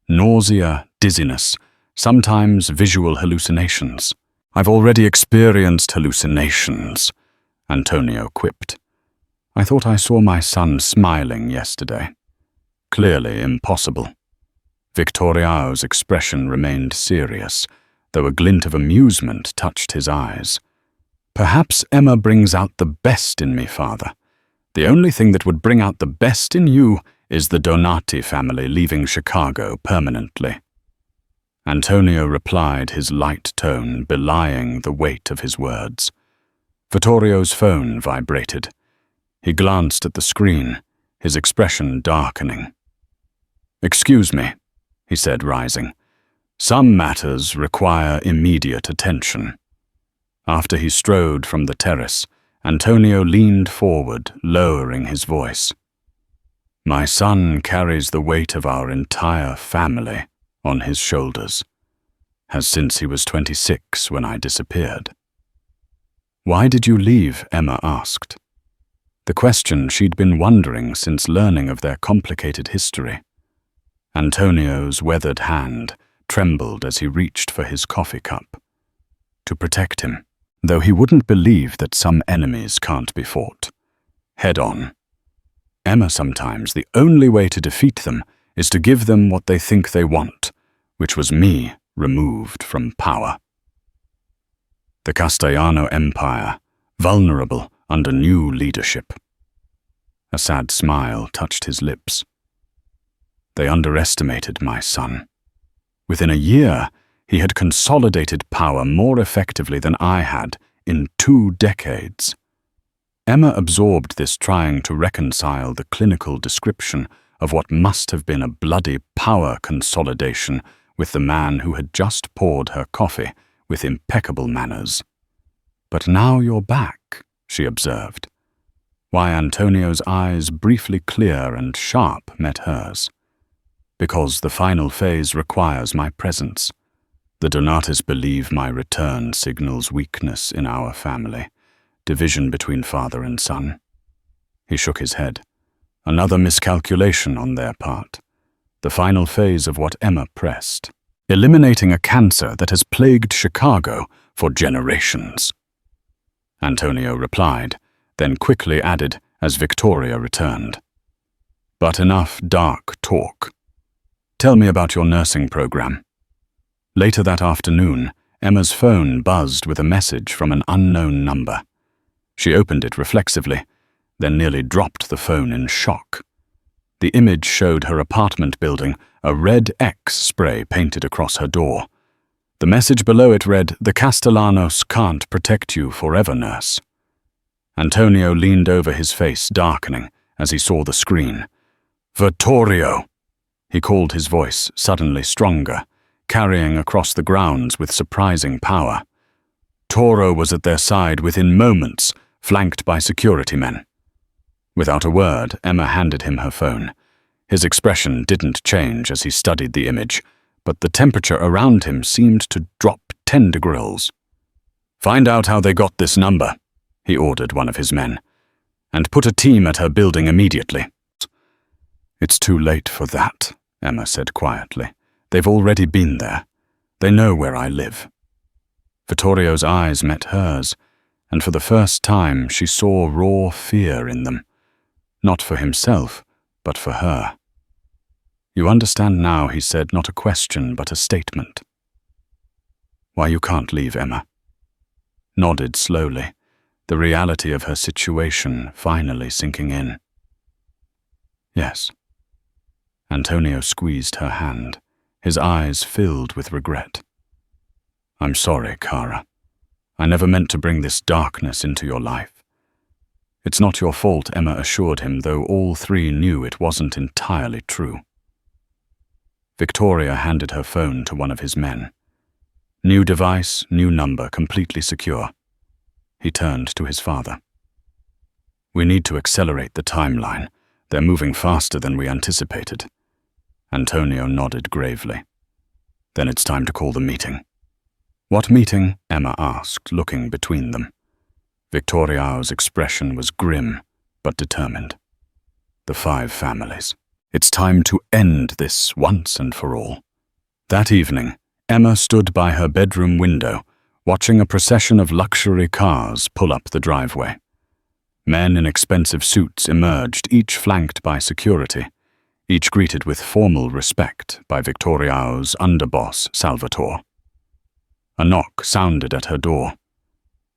Nausea, dizziness, sometimes visual hallucinations. I've already experienced hallucinations, Antonio quipped. I thought I saw my son smiling yesterday. Clearly impossible. Vittorio's expression remained serious, though a glint of amusement touched his eyes. Perhaps Emma brings out the best in me, father. The only thing that would bring out the best in you is the Donati family leaving Chicago permanently. Antonio replied, his light tone belying the weight of his words. Vittorio's phone vibrated. He glanced at the screen, his expression darkening. Excuse me, he said, rising. Some matters require immediate attention. After he strode from the terrace, Antonio leaned forward, lowering his voice. My son carries the weight of our entire family on his shoulders. Has since he was 26 when I disappeared. Why did you leave? Emma asked. The question she'd been wondering since learning of their complicated history. Antonio's weathered hand trembled as he reached for his coffee cup. To protect him, though he wouldn't believe that some enemies can't be fought. Head on. Emma, sometimes the only way to defeat them is to give them what they think they want, which was me removed from power. The Castellano Empire, vulnerable under new leadership. A sad smile touched his lips. They underestimated my son. Within a year, he had consolidated power more effectively than I had in 2 decades. Emma absorbed this, trying to reconcile the clinical description of what must have been a bloody power consolidation with the man who had just poured her coffee with impeccable manners. But now you're back, she observed. Why, Antonio's eyes, briefly clear and sharp, met hers. Because the final phase requires my presence. The Donatis believe my return signals weakness in our family, division between father and son. He shook his head. Another miscalculation on their part. The final phase of what Emma pressed. Eliminating a cancer that has plagued Chicago for generations. Antonio replied, then quickly added as Victoria returned. But enough dark talk. Tell me about your nursing program. Later that afternoon, Emma's phone buzzed with a message from an unknown number. She opened it reflexively, then nearly dropped the phone in shock. The image showed her apartment building, a red X spray painted across her door. The message below it read, "The Castellanos can't protect you forever, nurse." Antonio leaned over, his face darkening as he saw the screen. "Vitorio!" He called, his voice suddenly stronger, carrying across the grounds with surprising power. Toro was at their side within moments, flanked by security men. Without a word, Emma handed him her phone. His expression didn't change as he studied the image, but the temperature around him seemed to drop 10 degrees. "Find out how they got this number," he ordered one of his men, "and put a team at her building immediately." "It's too late for that," Emma said quietly. "They've already been there. They know where I live." Vittorio's eyes met hers, and for the first time she saw raw fear in them. Not for himself, but for her. "You understand now," he said, not a question, but a statement. "Why you can't leave, Emma?" Nodded slowly, the reality of her situation finally sinking in. "Yes." Antonio squeezed her hand, his eyes filled with regret. "I'm sorry, Cara. I never meant to bring this darkness into your life." "It's not your fault," Emma assured him, though all three knew it wasn't entirely true. Victoria handed her phone to one of his men. New device, new number, completely secure. He turned to his father. "We need to accelerate the timeline. They're moving faster than we anticipated." Antonio nodded gravely. "Then it's time to call the meeting." "What meeting?" Emma asked, looking between them. Victoria's expression was grim, but determined. "The 5 families. It's time to end this once and for all." That evening, Emma stood by her bedroom window, watching a procession of luxury cars pull up the driveway. Men in expensive suits emerged, each flanked by security, each greeted with formal respect by Victoria's underboss, Salvatore. A knock sounded at her door.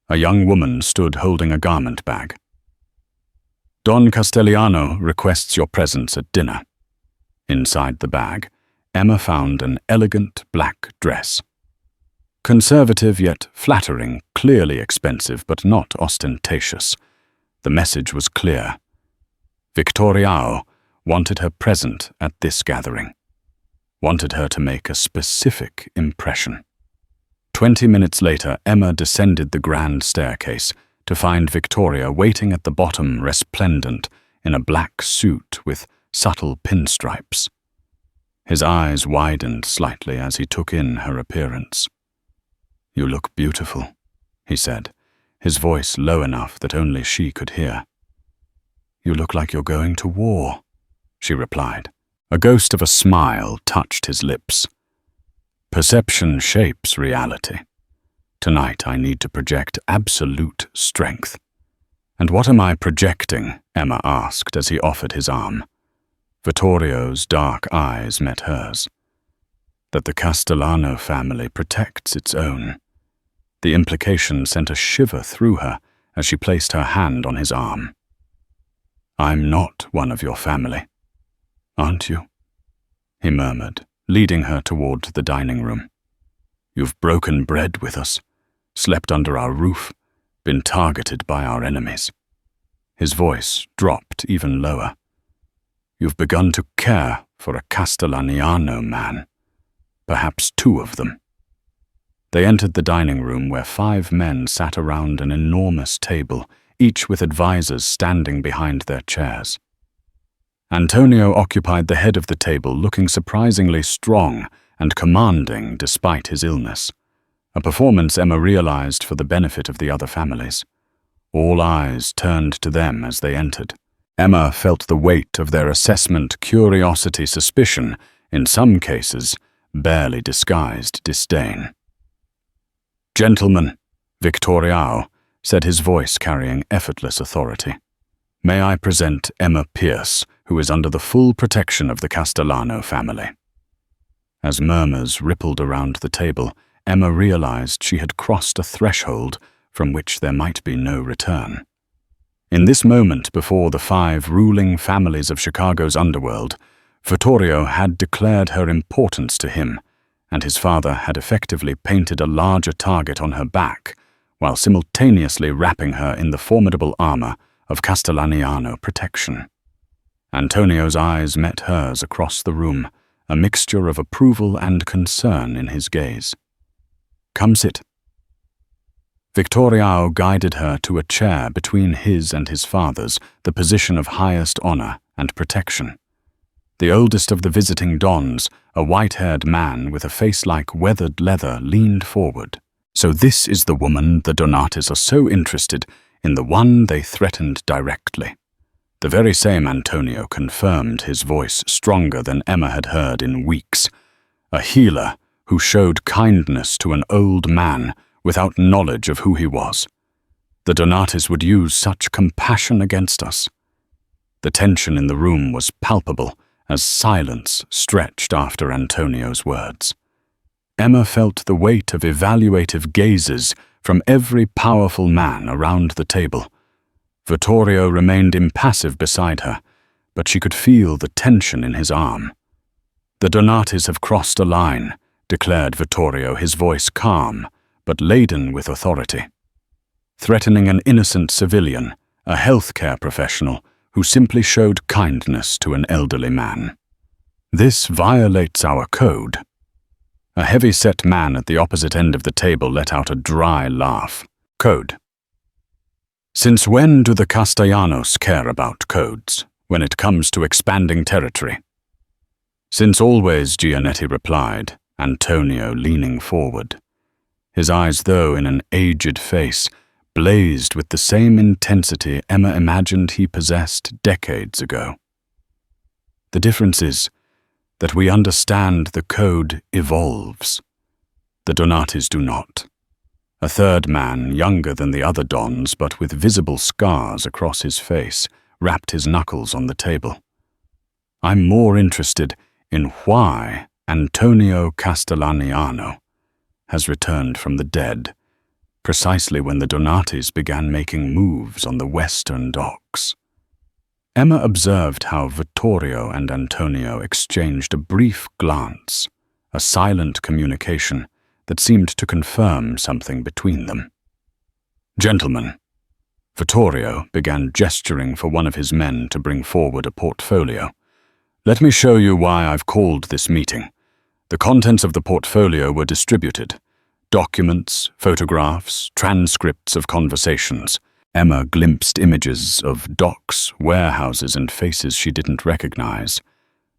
A young woman stood holding a garment bag. "Don Castellano requests your presence at dinner." Inside the bag, Emma found an elegant black dress. Conservative yet flattering, clearly expensive but not ostentatious. The message was clear. Victorio wanted her present at this gathering. Wanted her to make a specific impression. 20 minutes later, Emma descended the grand staircase to find Victoria waiting at the bottom, resplendent in a black suit with subtle pinstripes. His eyes widened slightly as he took in her appearance. "You look beautiful," he said, his voice low enough that only she could hear. "You look like you're going to war," she replied. A ghost of a smile touched his lips. "Perception shapes reality. Tonight I need to project absolute strength." "And what am I projecting?" Emma asked as he offered his arm. Vittorio's dark eyes met hers. "That the Castellano family protects its own." The implication sent a shiver through her as she placed her hand on his arm. "I'm not one of your family, aren't you?" he murmured, leading her toward the dining room. "You've broken bread with us, slept under our roof, been targeted by our enemies." His voice dropped even lower. "You've begun to care for a Castellaniano man, perhaps 2 of them." They entered the dining room where 5 men sat around an enormous table, each with advisors standing behind their chairs. Antonio occupied the head of the table, looking surprisingly strong and commanding despite his illness, a performance Emma realized for the benefit of the other families. All eyes turned to them as they entered. Emma felt the weight of their assessment, curiosity, suspicion, in some cases, barely disguised disdain. "Gentlemen," Vitorio said, his voice carrying effortless authority. "May I present Emma Pierce, who is under the full protection of the Castellano family." As murmurs rippled around the table, Emma realized she had crossed a threshold from which there might be no return. In this moment before the 5 ruling families of Chicago's underworld, Vitorio had declared her importance to him, and his father had effectively painted a larger target on her back, while simultaneously wrapping her in the formidable armor of Castellaniano protection. Antonio's eyes met hers across the room, a mixture of approval and concern in his gaze. "Come sit." Vitorio guided her to a chair between his and his father's, the position of highest honor and protection. The oldest of the visiting dons, a white-haired man with a face like weathered leather, leaned forward. "So this is the woman the Donatis are so interested in, the one they threatened directly." The very same Antonio confirmed, his voice stronger than Emma had heard in weeks. A healer who showed kindness to an old man without knowledge of who he was. The Donatis would use such compassion against us. The tension in the room was palpable as silence stretched after Antonio's words. Emma felt the weight of evaluative gazes from every powerful man around the table. Vitorio remained impassive beside her, but she could feel the tension in his arm. "The Donatis have crossed a line," declared Vitorio, his voice calm, but laden with authority. "Threatening an innocent civilian, a healthcare professional who simply showed kindness to an elderly man. This violates our code." A heavy-set man at the opposite end of the table let out a dry laugh. "Code? Since when do the Castellanos care about codes, when it comes to expanding territory?" "Since always," Giannetti replied, Antonio leaning forward. His eyes, though in an aged face, blazed with the same intensity Emma imagined he possessed decades ago. "The difference is that we understand the code evolves. The Donatis do not." A third man, younger than the other dons but with visible scars across his face, rapped his knuckles on the table. "I'm more interested in why Antonio Castellaniano has returned from the dead, precisely when the Donatis began making moves on the western docks." Emma observed how Vitorio and Antonio exchanged a brief glance, a silent communication that seemed to confirm something between them. "Gentlemen," Vitorio began gesturing for one of his men to bring forward a portfolio. "Let me show you why I've called this meeting." The contents of the portfolio were distributed. Documents, photographs, transcripts of conversations. Emma glimpsed images of docks, warehouses, and faces she didn't recognize.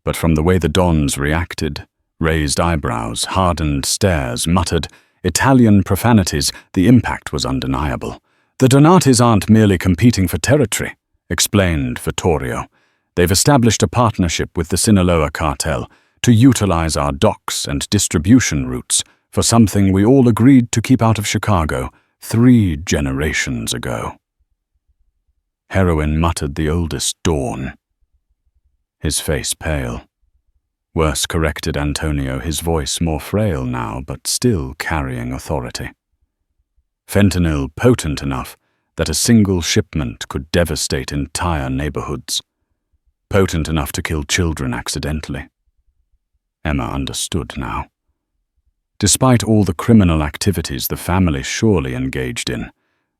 But from the way the dons reacted, raised eyebrows, hardened stares, muttered Italian profanities, the impact was undeniable. "The Donatis aren't merely competing for territory," explained Vitorio. "They've established a partnership with the Sinaloa cartel to utilize our docks and distribution routes for something we all agreed to keep out of Chicago 3 generations ago." Heroin muttered the oldest, Dawn. His face pale. Worse, corrected Antonio, his voice more frail now, but still carrying authority. "Fentanyl potent enough that a single shipment could devastate entire neighborhoods. Potent enough to kill children accidentally." Emma understood now. Despite all the criminal activities the family surely engaged in,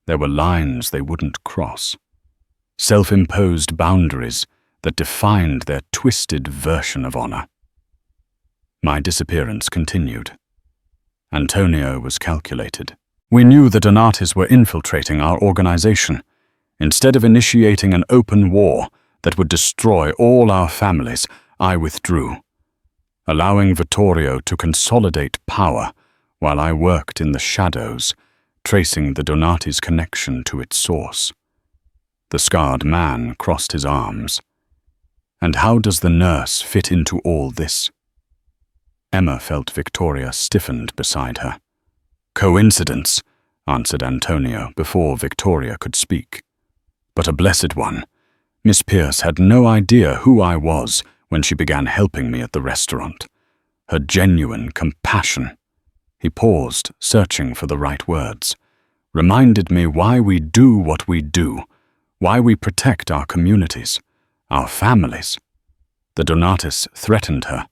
there were lines they wouldn't cross. Self-imposed boundaries that defined their twisted version of honor. My disappearance continued. Antonio was calculated. "We knew the Donatis were infiltrating our organization. Instead of initiating an open war that would destroy all our families, I withdrew, allowing Vitorio to consolidate power while I worked in the shadows, tracing the Donatis' connection to its source. The scarred man crossed his arms. And how does the nurse fit into all this? Emma felt Victoria stiffened beside her. Coincidence, answered Antonio before Victoria could speak. But a blessed one. Miss Pierce had no idea who I was when she began helping me at the restaurant. Her genuine compassion. He paused, searching for the right words. Reminded me why we do what we do, why we protect our communities, our families. The Donatis threatened her,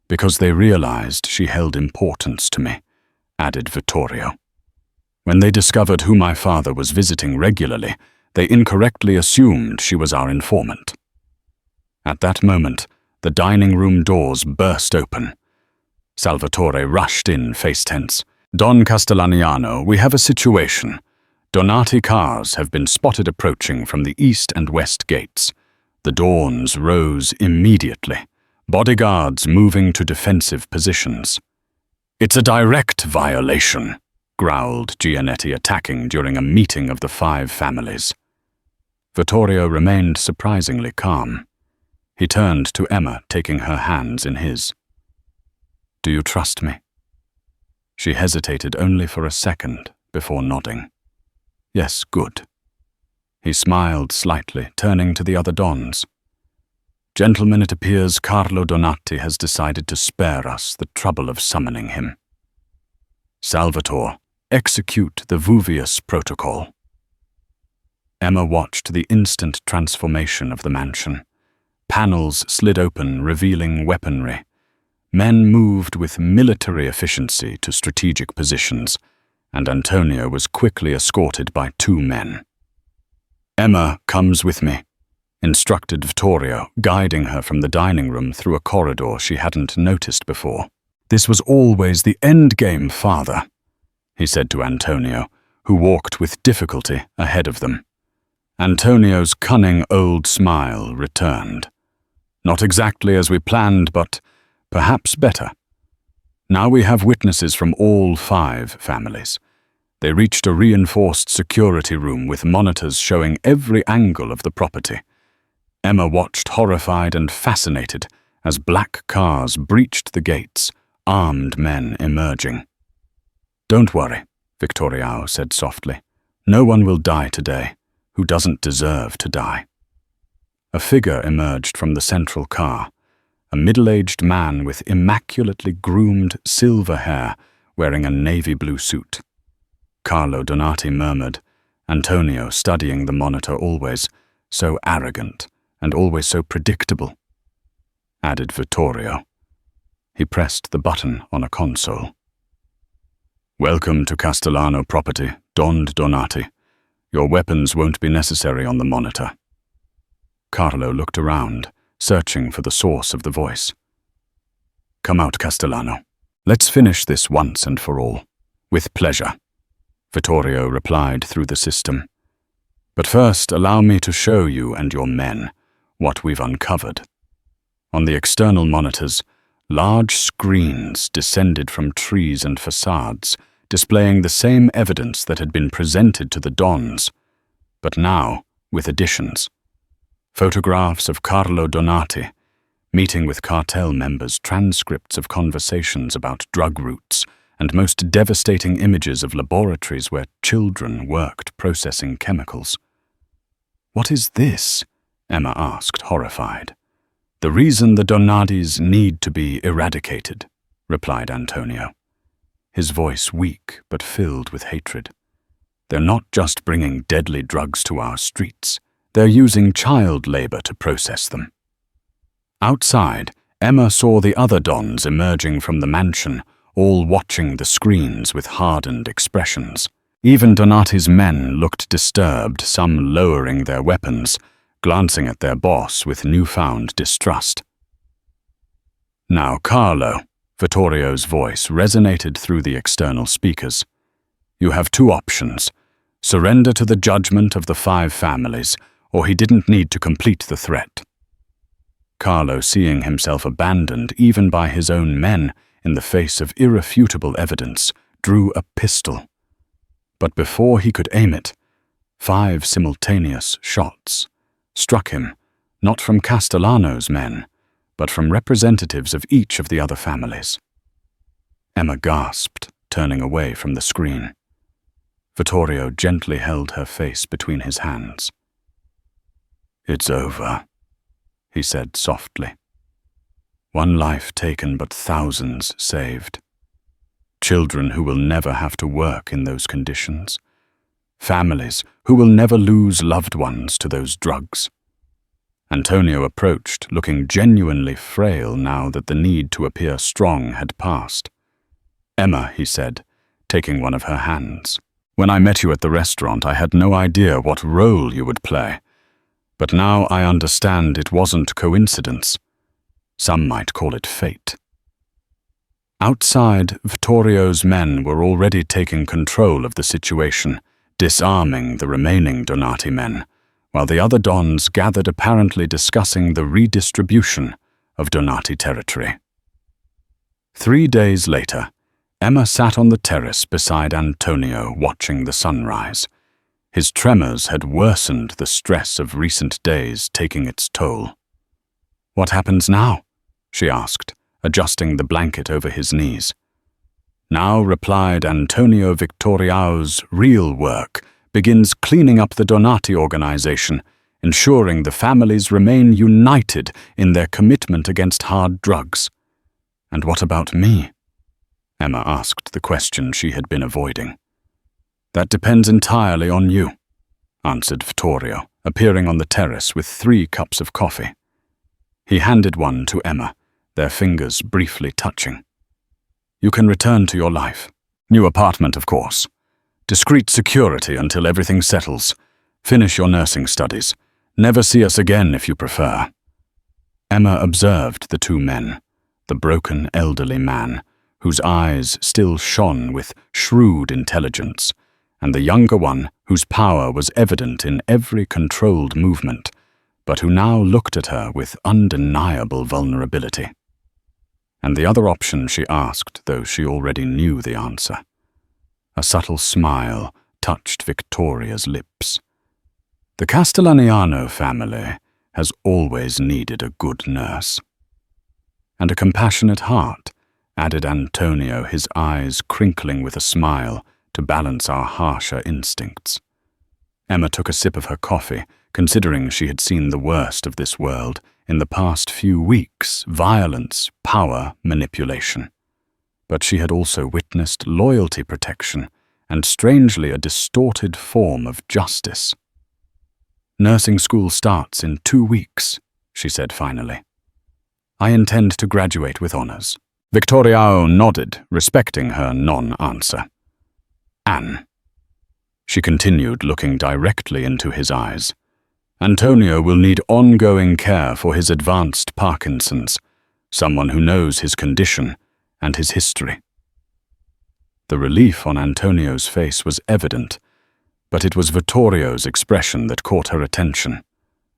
because they realized she held importance to me, added Vittorio. When they discovered who my father was visiting regularly, they incorrectly assumed she was our informant. At that moment, the dining room doors burst open. Salvatore rushed in, face tense. Don Castellano, we have a situation. Donati cars have been spotted approaching from the east and west gates. The dawns rose immediately, bodyguards moving to defensive positions. It's a direct violation, growled Gianetti, attacking during a meeting of the 5 families. Vittorio remained surprisingly calm. He turned to Emma, taking her hands in his. Do you trust me? She hesitated only for a second before nodding. Yes, good. He smiled slightly, turning to the other dons. Gentlemen, it appears Carlo Donati has decided to spare us the trouble of summoning him. Salvatore, execute the Vuvius protocol. Emma watched the instant transformation of the mansion. Panels slid open, revealing weaponry. Men moved with military efficiency to strategic positions, and Antonio was quickly escorted by 2 men. Emma comes with me, instructed Vittorio, guiding her from the dining room through a corridor she hadn't noticed before. This was always the endgame, father, he said to Antonio, who walked with difficulty ahead of them. Antonio's cunning old smile returned. Not exactly as we planned, but perhaps better. Now we have witnesses from all 5 families. They reached a reinforced security room with monitors showing every angle of the property. Emma watched horrified and fascinated as black cars breached the gates, armed men emerging. Don't worry, Victorio said softly. No one will die today who doesn't deserve to die. A figure emerged from the central car. A middle-aged man with immaculately groomed silver hair wearing a navy blue suit. Carlo Donati murmured, Antonio studying the monitor always, so arrogant and always so predictable, added Vittorio. He pressed the button on a console. Welcome to Castellano property, Don Donati. Your weapons won't be necessary on the monitor. Carlo looked around, searching for the source of the voice. Come out, Castellano. Let's finish this once and for all. With pleasure, Vittorio replied through the system. But first, allow me to show you and your men what we've uncovered. On the external monitors, large screens descended from trees and facades, displaying the same evidence that had been presented to the Dons, but now with additions. Photographs of Carlo Donati, meeting with cartel members, transcripts of conversations about drug routes, and most devastating images of laboratories where children worked processing chemicals. What is this? Emma asked, horrified. The reason the Donatis need to be eradicated, replied Antonio, his voice weak but filled with hatred. They're not just bringing deadly drugs to our streets. They're using child labor to process them. Outside, Emma saw the other Dons emerging from the mansion, all watching the screens with hardened expressions. Even Donati's men looked disturbed, some lowering their weapons, glancing at their boss with newfound distrust. Now, Carlo, Vittorio's voice resonated through the external speakers. You have 2 options. Surrender to the judgment of the 5 families, or he didn't need to complete the threat. Carlo, seeing himself abandoned even by his own men in the face of irrefutable evidence, drew a pistol. But before he could aim it, 5 simultaneous shots struck him, not from Castellano's men, but from representatives of each of the other families. Emma gasped, turning away from the screen. Vittorio gently held her face between his hands. "It's over," he said softly. "One life taken, but thousands saved. Children who will never have to work in those conditions. Families who will never lose loved ones to those drugs." Antonio approached, looking genuinely frail now that the need to appear strong had passed. "Emma," he said, taking one of her hands, "when I met you at the restaurant, I had no idea what role you would play. But now I understand it wasn't coincidence. Some might call it fate." Outside, Vittorio's men were already taking control of the situation, disarming the remaining Donati men, while the other Dons gathered apparently discussing the redistribution of Donati territory. 3 days later, Emma sat on the terrace beside Antonio watching the sunrise. His tremors had worsened, the stress of recent days taking its toll. "What happens now?" she asked, adjusting the blanket over his knees. "Now," replied Antonio Victoriao's real work begins cleaning up the Donati organization, ensuring the families remain united in their commitment against hard drugs. "And what about me?" Emma asked the question she had been avoiding. "That depends entirely on you," answered Vittorio, appearing on the terrace with 3 cups of coffee. He handed one to Emma, their fingers briefly touching. "You can return to your life. New apartment, of course. Discreet security until everything settles. Finish your nursing studies. Never see us again if you prefer." Emma observed the 2 men, the broken elderly man, whose eyes still shone with shrewd intelligence, and the younger one whose power was evident in every controlled movement, but who now looked at her with undeniable vulnerability. And the other option she asked, though she already knew the answer. A subtle smile touched Victoria's lips. "The Castellano family has always needed a good nurse." "And a compassionate heart," added Antonio, his eyes crinkling with a smile to balance our harsher instincts. Emma took a sip of her coffee, considering she had seen the worst of this world in the past few weeks: violence, power, manipulation. But she had also witnessed loyalty protection and, strangely, a distorted form of justice. "Nursing school starts in 2 weeks, she said finally. "I intend to graduate with honors." Victoriao nodded, respecting her non-answer. "Anne," she continued, looking directly into his eyes, "Antonio will need ongoing care for his advanced Parkinson's, someone who knows his condition and his history." The relief on Antonio's face was evident, but it was Vittorio's expression that caught her attention,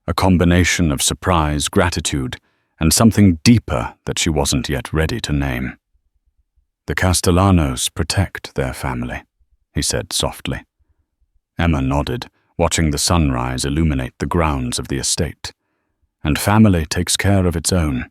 a combination of surprise, gratitude, and something deeper that she wasn't yet ready to name. "The Castellanos protect their family," he said softly. Emma nodded, watching the sunrise illuminate the grounds of the estate. "And family takes care of its own."